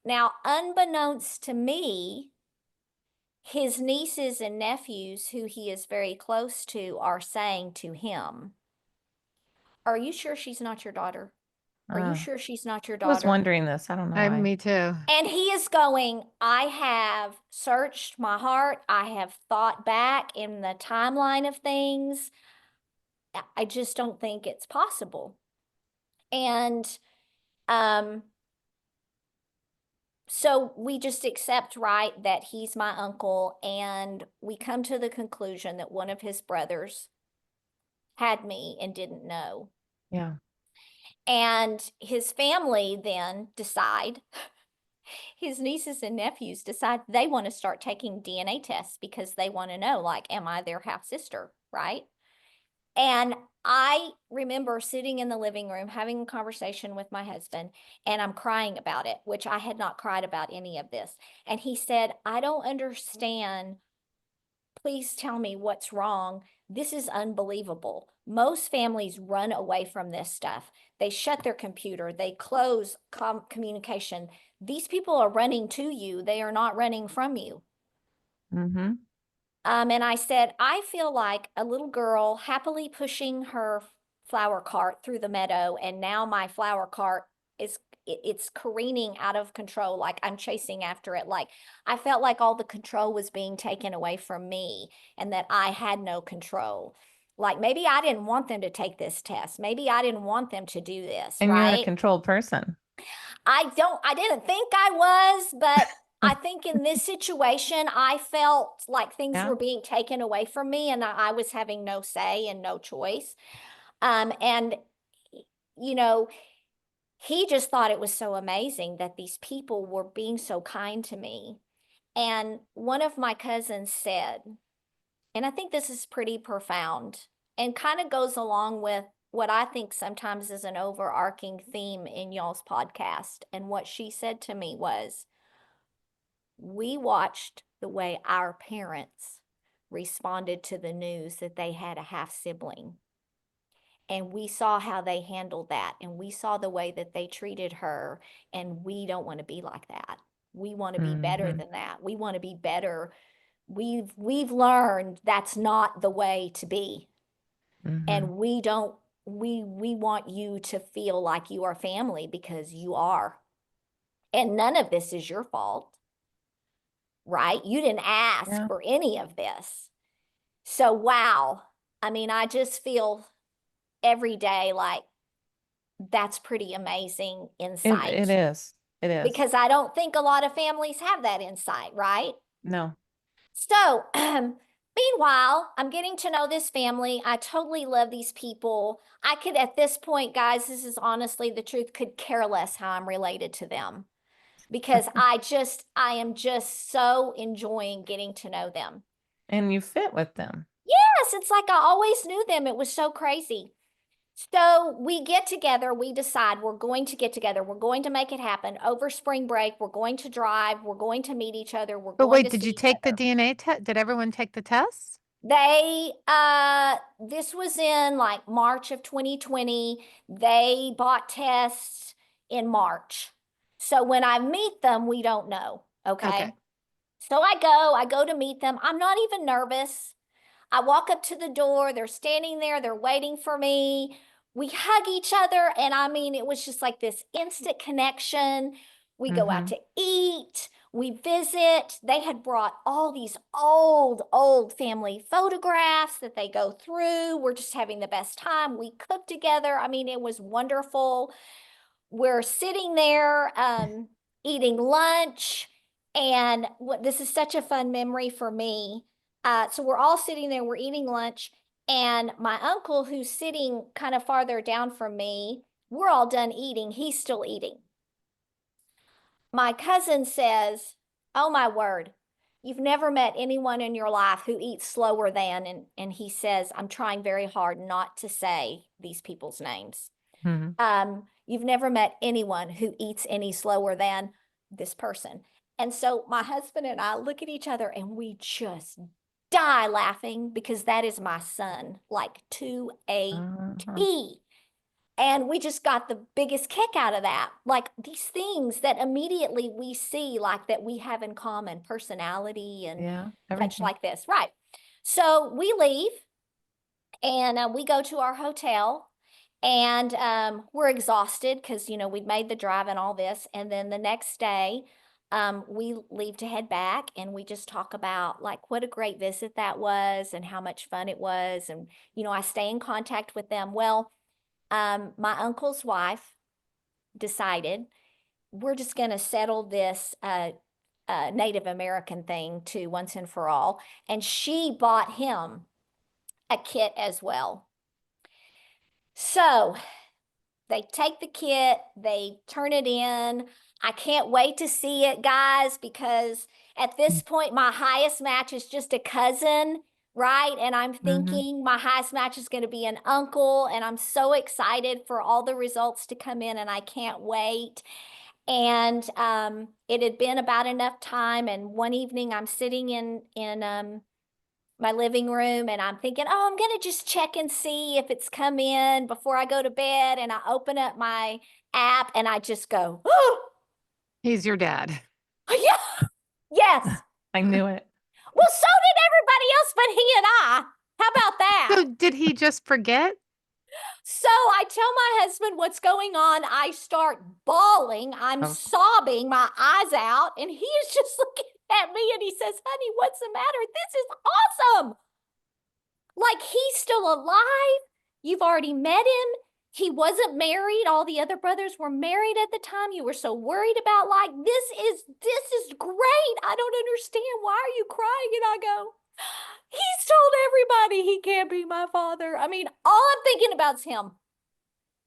Now, unbeknownst to me, his nieces and nephews, who he is very close to, are saying to him, are you sure she's not your daughter? Are you Uh, sure she's not your I was daughter? wondering this. I don't know why. Me too. And he is going, I have searched my heart. I have thought back in the timeline of things. I just don't think it's possible. And um, so we just accept, right, that he's my uncle. And we come to the conclusion that one of his brothers had me and didn't know. Yeah. And his family then decide, his nieces and nephews decide they want to start taking DNA tests because they want to know, like, am I their half sister, right? And I remember sitting in the living room having a conversation with my husband, and I'm crying about it, which I had not cried about any of this. And he said, I don't understand. Please tell me what's wrong. This is unbelievable. Most families run away from this stuff. They shut their computer, they close communication. These people are running to you, they are not running from you. Mm-hmm. And I said, I feel like a little girl happily pushing her flower cart through the meadow, and now my flower cart is it's careening out of control, like I'm chasing after it. Like I felt like all the control was being taken away from me and that I had no control. Like maybe I didn't want them to take this test. Maybe I didn't want them to do this, And you're a right? controlled person. I didn't think I was, but I think in this situation, I felt like things Yeah. were being taken away from me and I was having no say and no choice. And, you know, he just thought it was so amazing that these people were being so kind to me. And one of my cousins said, and I think this is pretty profound and kind of goes along with what I think sometimes is an overarching theme in y'all's podcast. And what she said to me was, we watched the way our parents responded to the news that they had a half sibling. And we saw how they handled that. And we saw the way that they treated her. And we don't want to be like that. We want to be better Mm-hmm. than that. We want to be better. We've learned that's not the way to be. Mm-hmm. And we don't we want you to feel like you are family because you are. And none of this is your fault, right? You didn't ask Yeah. for any of this. So wow. I mean, I just feel every day like that's pretty amazing It insight is. It is. because I don't think a lot of families have that insight, right? No. So, meanwhile, I'm getting to know this family. I totally love these people. I could, at this point, guys, this is honestly the truth, could care less how I'm related to them because I am just so enjoying getting to know them. And you fit with them. Yes, it's like I always knew them. It was so crazy. So we get together, we decide we're going to get together, we're going to make it happen over spring break, we're going to drive, we're going to meet each other, we're But going wait, to did see you each take the other. DNA test? Did everyone take the tests? This was in like March of 2020. They bought tests in March. So when I meet them, we don't know. Okay. Okay. So I go to meet them. I'm not even nervous. I walk up to the door, they're standing there, they're waiting for me. We hug each other, and I mean, it was just like this instant connection. We go out Mm-hmm. to eat, we visit. They had brought all these old family photographs that they go through. We're just having the best time. We cooked together. I mean, it was wonderful. We're sitting there eating lunch, and this is such a fun memory for me. So we're all sitting there, we're eating lunch, and my uncle, who's sitting kind of farther down from me, we're all done eating. He's still eating. My cousin says, "Oh my word, you've never met anyone in your life who eats slower than," and he says, "I'm trying very hard not to say these people's names. Mm-hmm. You've never met anyone who eats any slower than this person." And so my husband and I look at each other and we just die laughing because that is my son, like to a Uh-huh. T. And we just got the biggest kick out of that. Like these things that immediately we see, like that we have in common, personality and Yeah. such Everything. like this. Right. So we leave and we go to our hotel and we're exhausted because we'd made the drive and all this. And then the next day we leave to head back and we just talk about like what a great visit that was and how much fun it was. And I stay in contact with them. Well, my uncle's wife decided we're just going to settle this Native American thing to once and for all, and she bought him a kit as well. So they take the kit, they turn it in. I can't wait to see it, guys, because at this point, my highest match is just a cousin, right? And I'm Mm-hmm. thinking my highest match is going to be an uncle, and I'm so excited for all the results to come in, and I can't wait. And it had been about enough time, and one evening I'm sitting in my living room and I'm thinking, oh, I'm going to just check and see if it's come in before I go to bed. And I open up my app and I just go, oh, He's your dad. yeah, yes. I knew it. Well, so did everybody else but he and I. How about that? So did he just forget? So I tell my husband what's going on. I start bawling. I'm Of sobbing my eyes out. And he is just looking at me and he says, honey, what's the matter? This is awesome. Like he's still alive. You've already met him. He wasn't married. All the other brothers were married at the time. You were so worried about like this is great. I don't understand. Why are you crying? And I go, he's told everybody he can't be my father. I mean, all I'm thinking about is him.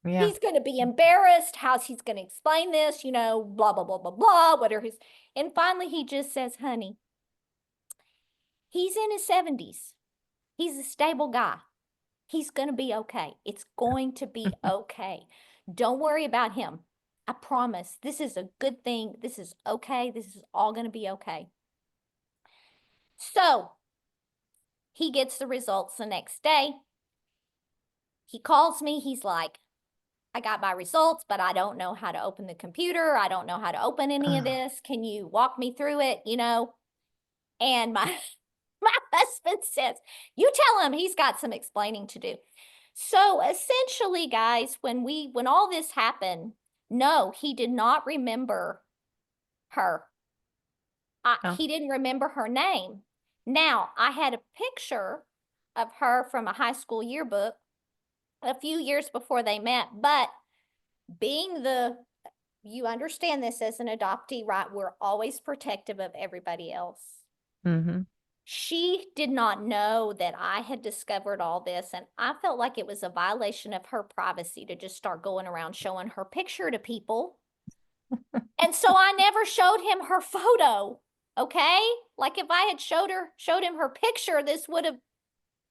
yeah. He's going to be embarrassed. How's he's going to explain this? Blah, blah, blah, blah, blah, whatever his. And finally, he just says, honey, he's in his 70s. He's a stable guy. He's going to be okay. It's going to be okay. Don't worry about him. I promise. This is a good thing. This is okay. This is all going to be okay. So he gets the results the next day. He calls me. He's like, I got my results, but I don't know how to open the computer. I don't know how to open any of this. Can you walk me through it? And my my husband says, you tell him he's got some explaining to do. So essentially, guys, when all this happened, no, he did not remember her. Oh. He didn't remember her name. Now, I had a picture of her from a high school yearbook a few years before they met, but being you understand this as an adoptee, right? We're always protective of everybody else. Mm-hmm. She did not know that I had discovered all this, and I felt like it was a violation of her privacy to just start going around showing her picture to people. And so I never showed him her photo. Okay? Like if I had showed him her picture,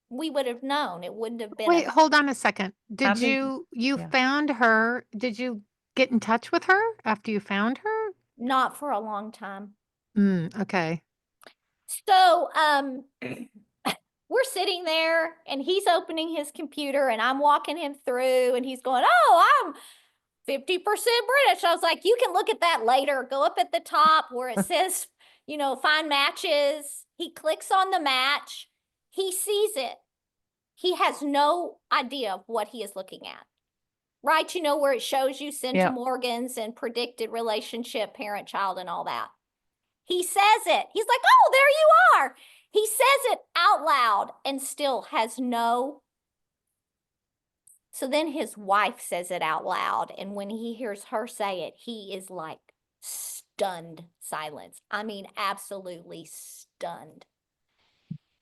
we would have known. It wouldn't have been Wait, hold on a second. How Did did, you yeah. found her? Did you get in touch with her after you found her? not for a long time. Okay. So, we're sitting there and he's opening his computer and I'm walking him through and he's going, "Oh, I'm 50% British." I was like, "You can look at that later. Go up at the top where it says, find matches." He clicks on the match. He sees it. He has no idea of what he is looking at. Right? Where it shows you centum organs and predicted relationship, parent, child, and all that. He says it. He's like, "Oh, there you are." He says it out loud and still has no. So then his wife says it out loud. And when he hears her say it, he is like stunned silence. I mean, absolutely stunned.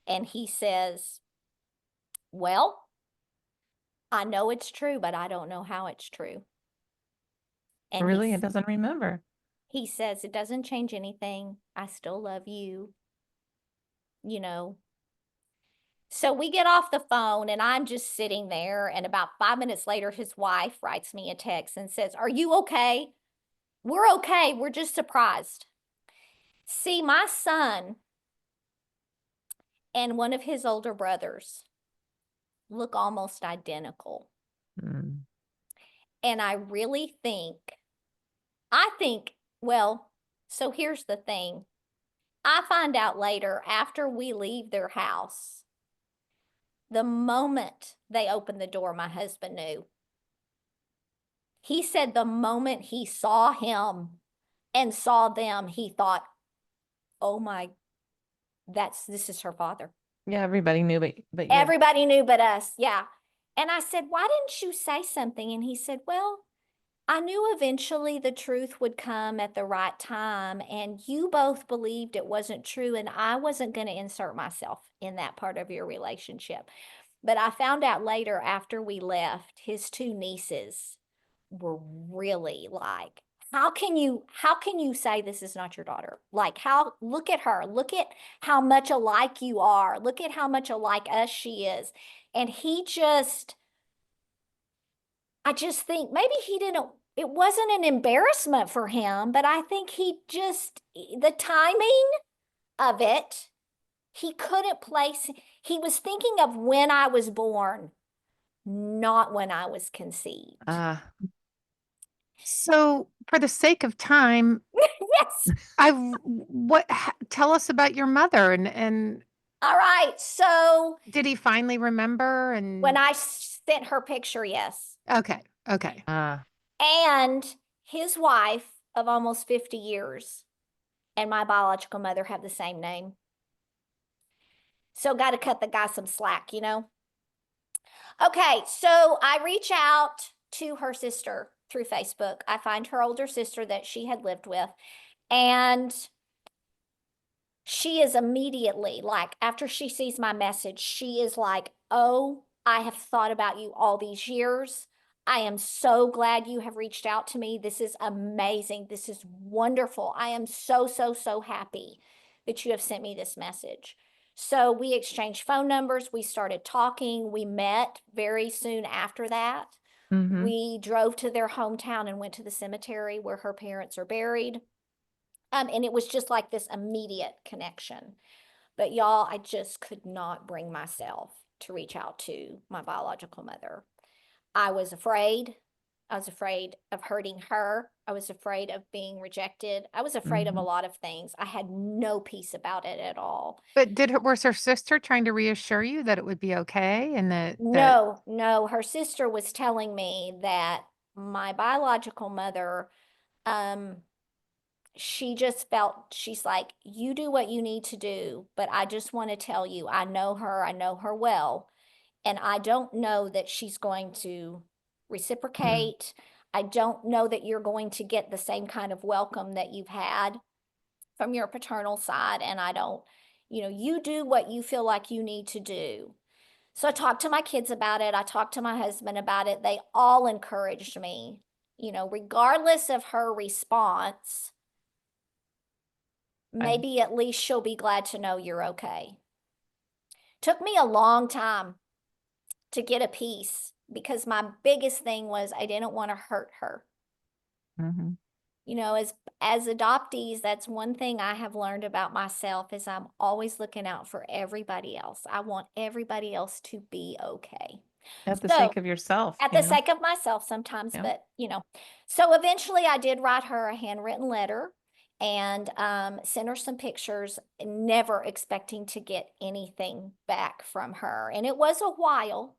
And he says, "Well, I know it's true, but I don't know how it's true." And Really? It doesn't remember. he says, "It doesn't change anything. I still love you, you know." So we get off the phone and I'm just sitting there. And about 5 minutes later, his wife writes me a text and says, "Are you okay?" "We're okay. We're just surprised." See, my son and one of his older brothers look almost identical. Mm. And well, so here's the thing. I find out later after we leave their house, the moment they opened the door, my husband knew. He said the moment he saw him and saw them, he thought, "Oh my, this is her father." Yeah, everybody knew, but you're, Everybody knew but us. Yeah. And I said, "Why didn't you say something?" And he said, "Well, I knew eventually the truth would come at the right time, and you both believed it wasn't true, and I wasn't going to insert myself in that part of your relationship." But I found out later after we left, his two nieces were really like, how can you say this is not your daughter? Like, look at her, look at how much alike you are, look at how much alike us she is. And I just think maybe it wasn't an embarrassment for him, but I think the timing of it, he couldn't place, he was thinking of when I was born, not when I was conceived. So, for the sake of time, Yes. tell us about your mother and All right. So did he finally remember when and I sent her picture, yes. okay, okay. And his wife of almost 50 years and my biological mother have the same name. So got to cut the guy some slack. Okay, so I reach out to her sister through Facebook. I find her older sister that she had lived with, and she is immediately like, after she sees my message, she is like, "Oh, I have thought about you all these years. I am so glad you have reached out to me. This is amazing. This is wonderful. I am so, so, so happy that you have sent me this message." So we exchanged phone numbers. We started talking. We met very soon after that. Mm-hmm. We drove to their hometown and went to the cemetery where her parents are buried. And it was just like this immediate connection. But y'all, I just could not bring myself to reach out to my biological mother. I was afraid. I was afraid of hurting her. I was afraid of being rejected. I was afraid of a lot of things. I had no peace about it at all. But was her sister trying to reassure you that it would be okay and that No, her sister was telling me that my biological mother, she just felt, she's like, "You do what you need to do, but I just want to tell you, I know her well, and I don't know that she's going to reciprocate. I don't know that you're going to get the same kind of welcome that you've had from your paternal side. And I don't, you do what you feel like you need to do. So I talked to my kids about it. I talked to my husband about it. They all encouraged me, regardless of her response, maybe at least she'll be glad to know you're okay. Took me a long time to get a piece because my biggest thing was I didn't want to hurt her. Mm-hmm. As adoptees, that's one thing I have learned about myself is I'm always looking out for everybody else. I want everybody else to be okay. At the So sake of yourself, at the sake of myself sometimes, Yeah. but so eventually I did write her a handwritten letter and sent her some pictures, never expecting to get anything back from her. And it was a while,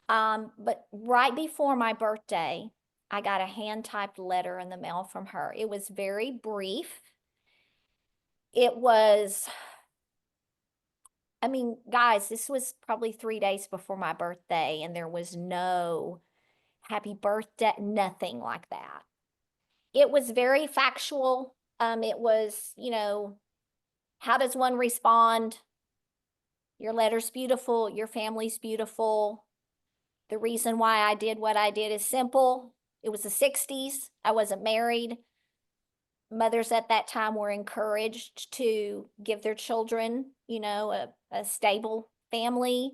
but right before my birthday, I got a hand-typed letter in the mail from her. It was very brief. It was, I mean, guys, this was probably 3 days before my birthday, and there was no happy birthday, nothing like that. It was very factual. It was, how does one respond? Your letter's beautiful, your family's beautiful. The reason why I did what I did is simple. It was the 60s. I wasn't married. Mothers at that time were encouraged to give their children, a stable family.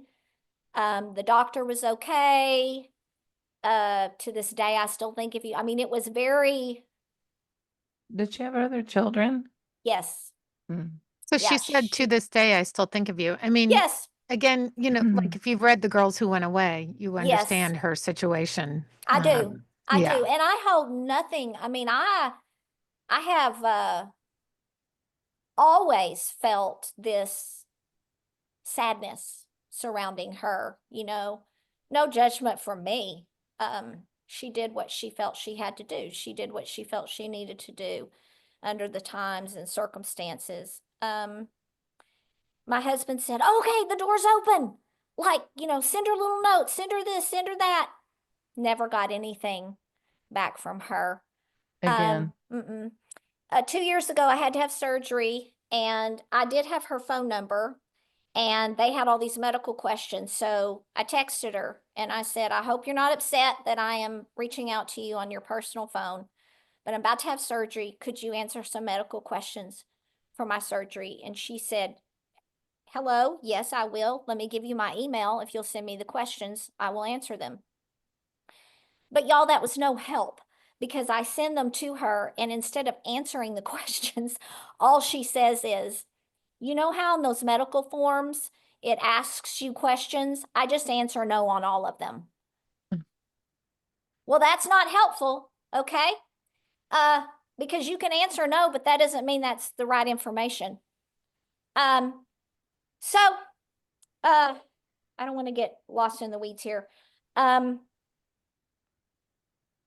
The doctor was okay. To this day, I still think if you, I mean, it was very, Did she have other children? yes. Mm. So Yeah, she said, to this day, I still think of you. I mean, yes, again, like if you've read The Girls Who Went Away, you yes, understand her situation. I do. I Yeah. do. And I hold nothing. I mean, I have always felt this sadness surrounding her, no judgment from me. She did what she felt she had to do. She did what she felt she needed to do under the times and circumstances. My husband said, okay, the door's open. Like, send her little notes, send her this, send her that. Never got anything back from her. Again. 2 years ago, I had to have surgery, and I did have her phone number, and they had all these medical questions. So I texted her and I said, I hope you're not upset that I am reaching out to you on your personal phone, but I'm about to have surgery. Could you answer some medical questions for my surgery? And she said, hello, yes, I will. Let me give you my email. If you'll send me the questions, I will answer them. But y'all, that was no help because I send them to her, and instead of answering the questions, all she says is, you know how in those medical forms, it asks you questions? I just answer no on all of them. Well, that's not helpful, okay? Because you can answer no, but that doesn't mean that's the right information. So, I don't want to get lost in the weeds here.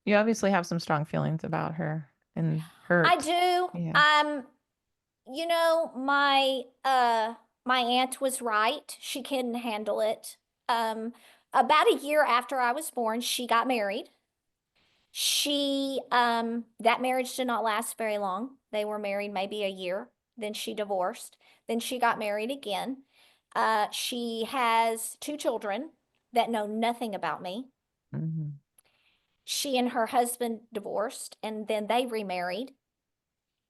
You obviously have some strong feelings about her and hurt. I do. Yeah. My aunt was right. She couldn't handle it. About a year after I was born, she got married. That marriage did not last very long. They were married maybe a year. Then she divorced. Then she got married again. She has 2 children that know nothing about me. Mm-hmm. She and her husband divorced, and then they remarried.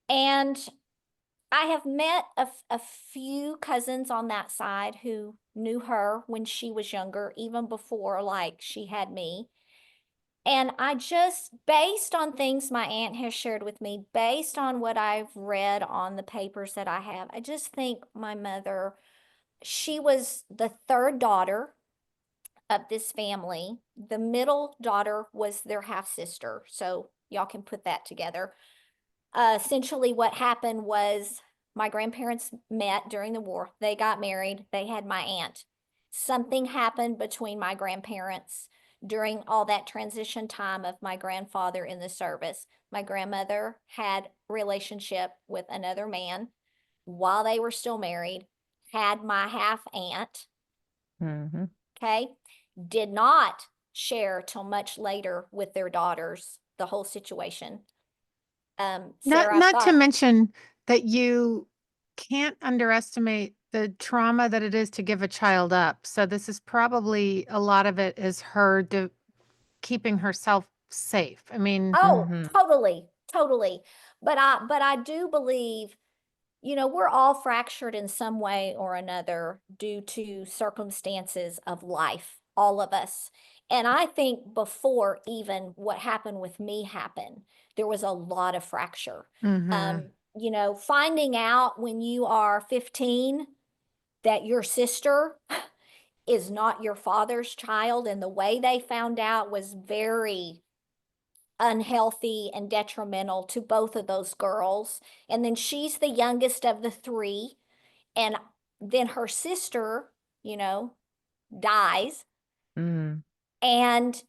And I have met a few cousins on that side who knew her when she was younger, even before like she had me. And I just, based on things my aunt has shared with me, based on what I've read on the papers that I have, I just think my mother, she was the third daughter of this family. The middle daughter was their half sister. So y'all can put that together. Essentially, what happened was my grandparents met during the war. They got married. They had my aunt. Something happened between my grandparents during all that transition time of my grandfather in the service. My grandmother had a relationship with another man while they were still married, had my half aunt, Mm-hmm. okay, did not share till much later with their daughters, the whole situation. Not Sarah, I've not to got, mention that you can't underestimate the trauma that it is to give a child up. So this is probably a lot of it is her keeping herself safe. I mean, oh, Mm-hmm. totally, totally. But I do believe, we're all fractured in some way or another due to circumstances of life, all of us. And I think before even what happened with me happened, there was a lot of fracture. mhm. Finding out when you are 15 that your sister is not your father's child, and the way they found out was very unhealthy and detrimental to both of those girls. And then she's the youngest of the three. And then her sister, dies. Mm. And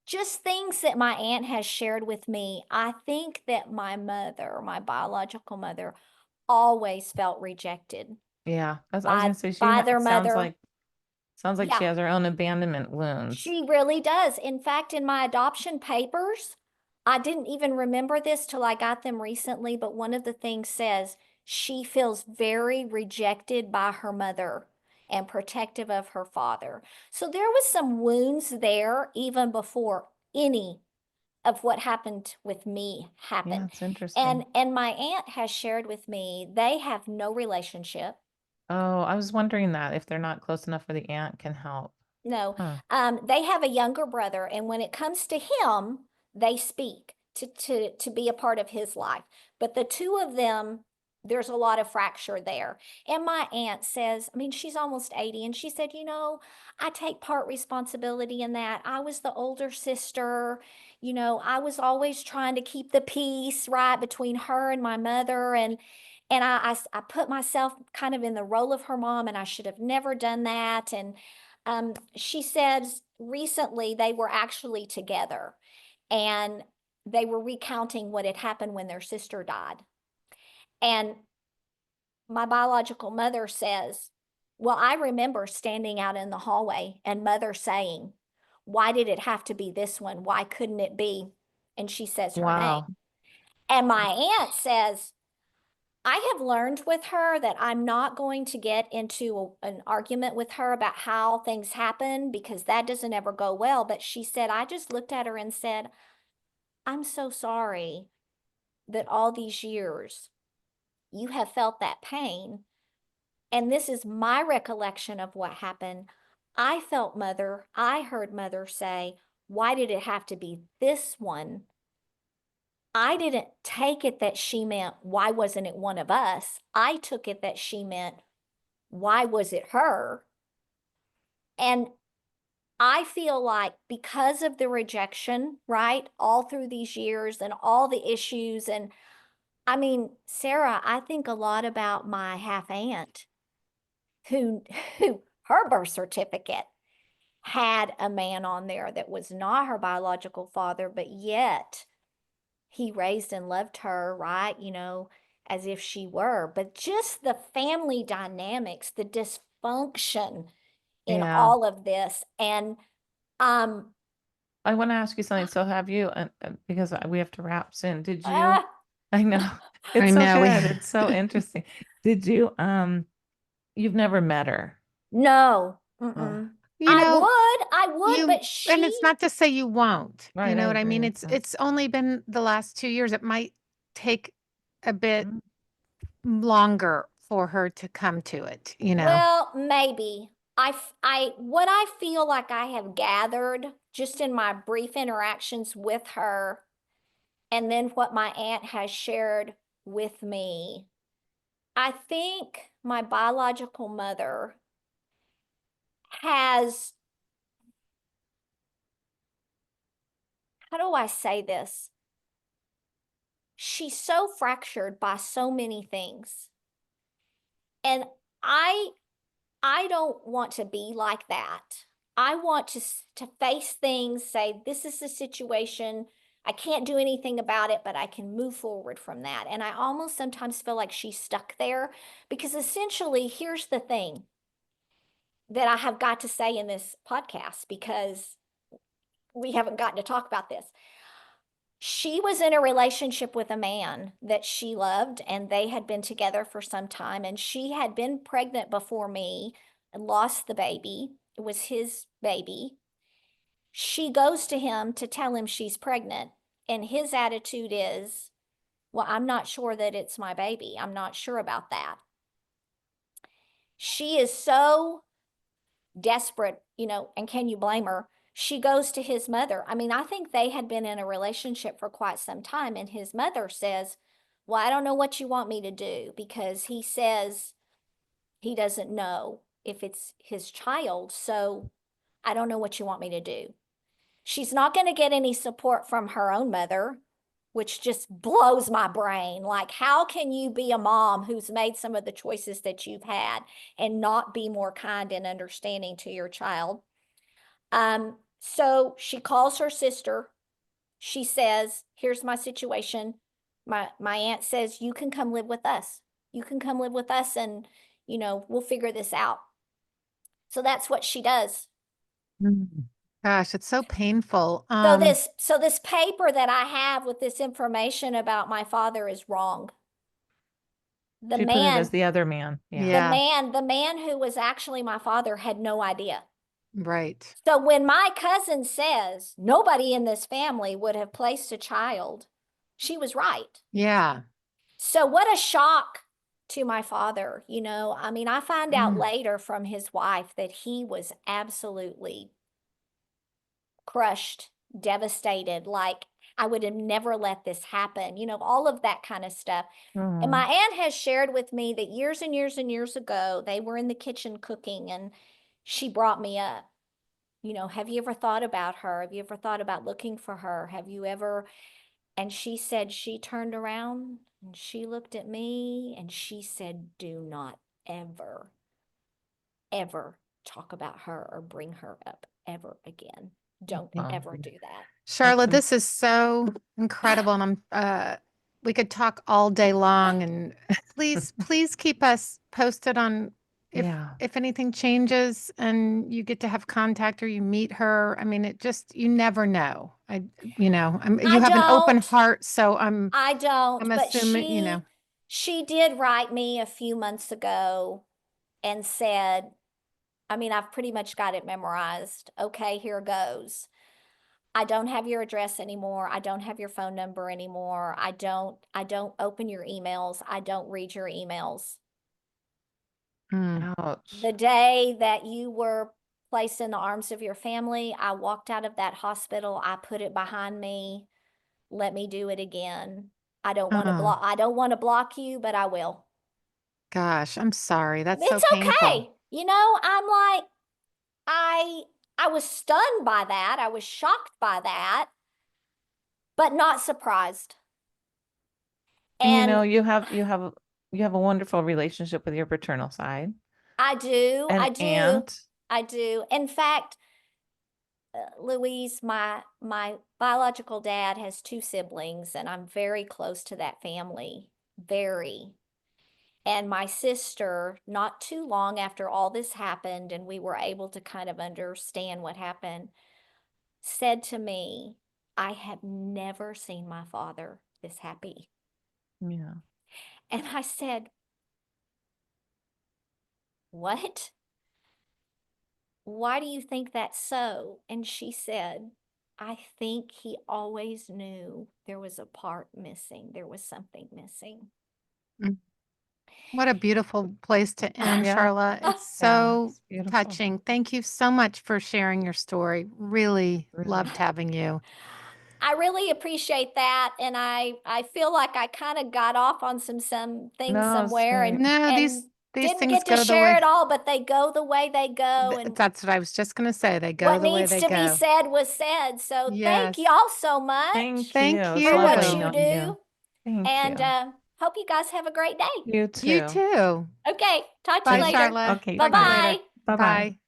just things that my aunt has shared with me, I think that my mother, my biological mother, always felt rejected Yeah, I was by gonna say by their sounds mother. like she Yeah, has her own abandonment wounds. she really does. In fact, in my adoption papers, I didn't even remember this till I got them recently, but one of the things says she feels very rejected by her mother and protective of her father. So there was some wounds there even before any of what happened with me Yeah, happened. it's interesting. And my aunt has shared with me they have no relationship. Oh, I was wondering that if they're not close enough for the aunt can help. No, Huh. they have a younger brother, and when it comes to him, they speak to be a part of his life. But the two of them, there's a lot of fracture there. And my aunt says, I mean, she's almost 80, and she said, I take part responsibility in that. I was the older sister. I was always trying to keep the peace right between her and my mother, and I put myself kind of in the role of her mom, and I should have never done that. And she says recently they were actually together, and they were recounting what had happened when their sister died. And my biological mother says, well, I remember standing out in the hallway and mother saying, why did it have to be this one? Why couldn't it be? And she says her name. Wow. And my aunt says, I have learned with her that I'm not going to get into an argument with her about how things happen because that doesn't ever go well. But she said, I just looked at her and said, I'm so sorry that all these years you have felt that pain. And this is my recollection of what happened. I heard mother say, why did it have to be this one? I didn't take it that she meant, why wasn't it one of us? I took it that she meant, why was it her? And I feel like because of the rejection, right, all through these years and all the issues, and I mean, Sarah, I think a lot about my half aunt who, who her birth certificate had a man on there that was not her biological father, but yet he raised and loved her, right? As if she were. But just the family dynamics, the dysfunction in Yeah. all of this. And um I want to ask you something. So have you, because we have to wrap soon. Did you, uh, I know, I it's so know we good. It's so interesting. Did you, you've never met her? no. Oh, Mm-mm. you know, I would, you but and she, it's not to say you won't. You right. I know what I agree mean? with It's that. it's only been the last 2 years. It might take a bit Mm. longer for her to come to it, you know. well, maybe. What I feel like I have gathered just in my brief interactions with her, and then what my aunt has shared with me, I think my biological mother has, how do I say this? She's so fractured by so many things. And I I don't want to be like that. I want to face things, say this is the situation. I can't do anything about it, but I can move forward from that. And I almost sometimes feel like she's stuck there because essentially, here's the thing that I have got to say in this podcast, because we haven't gotten to talk about this. She was in a relationship with a man that she loved, and they had been together for some time, and she had been pregnant before me and lost the baby. It was his baby. She goes to him to tell him she's pregnant, and his attitude is, well, I'm not sure that it's my baby. I'm not sure about that. She is so desperate, and can you blame her? She goes to his mother. I mean, I think they had been in a relationship for quite some time, and his mother says, well, I don't know what you want me to do, because he says he doesn't know if it's his child, so I don't know what you want me to do. She's not going to get any support from her own mother, which just blows my brain. Like, how can you be a mom who's made some of the choices that you've had and not be more kind and understanding to your child? So she calls her sister. She says, here's my situation. My aunt says, you can come live with us. You can come live with us, and, we'll figure this out. So that's what she does. Gosh, it's so painful. So this paper that I have with this information about my father is wrong. She put it as the other man. Yeah. The man who was actually my father had no idea. Right. So when my cousin says nobody in this family would have placed a child, she was right. Yeah. So what a shock to my father. I mean, I find out later from his wife that he was absolutely crushed, devastated, like, I would have never let this happen, all of that kind of stuff. And my aunt has shared with me that years and years and years ago, they were in the kitchen cooking, and she brought me up, have you ever thought about her? Have you ever thought about looking for her? Have you ever? And she said she turned around and she looked at me and she said, do not ever, ever talk about her or bring her up ever again. Don't ever do that. Sharla, this is so incredible. And we could talk all day long, and please keep us posted on if anything changes and you get to have contact or you meet her. I mean, you never know. You have an open heart, so I don't, I'm but assuming, she did write me a few months ago and said, I mean, I've pretty much got it memorized. Okay, here goes. I don't have your address anymore. I don't have your phone number anymore. I don't open your emails. I don't read your emails. Ouch. The day that you were placed in the arms of your family, I walked out of that hospital. I put it behind me. Let me do it again. I don't want to block you, but I will. Gosh, I'm sorry. That's It's so painful. okay. I'm like, I was stunned by that. I was shocked by that, but not surprised. And you have a wonderful relationship with your paternal side. I do. An I do. aunt. I do. In fact, Louise, my biological dad has 2 siblings, and I'm very close to that family. Very. And my sister, not too long after all this happened, and we were able to kind of understand what happened, said to me, I have never seen my father this happy. Yeah. And I said, what? Why do you think that's so? And she said, I think he always knew there was a part missing. There was something missing. What a beautiful place to end, Sharla. It's so touching. Thank you so much for sharing your story. Really loved having you. I really appreciate that. And I feel like I kind of got off on some things somewhere and these didn't things get to go the share way it all, but they go the way they go. And that's what I was just going to say. They go what the way needs they to go. be said was said. So thank Yes. y'all so much Thank you for what lovely you knowing do. Thank And you. hope you guys have a great day. You too. You too. Okay. Talk to Bye, you later. Sharla. Okay. Bye-bye. Talk to you later. Bye-bye. Bye.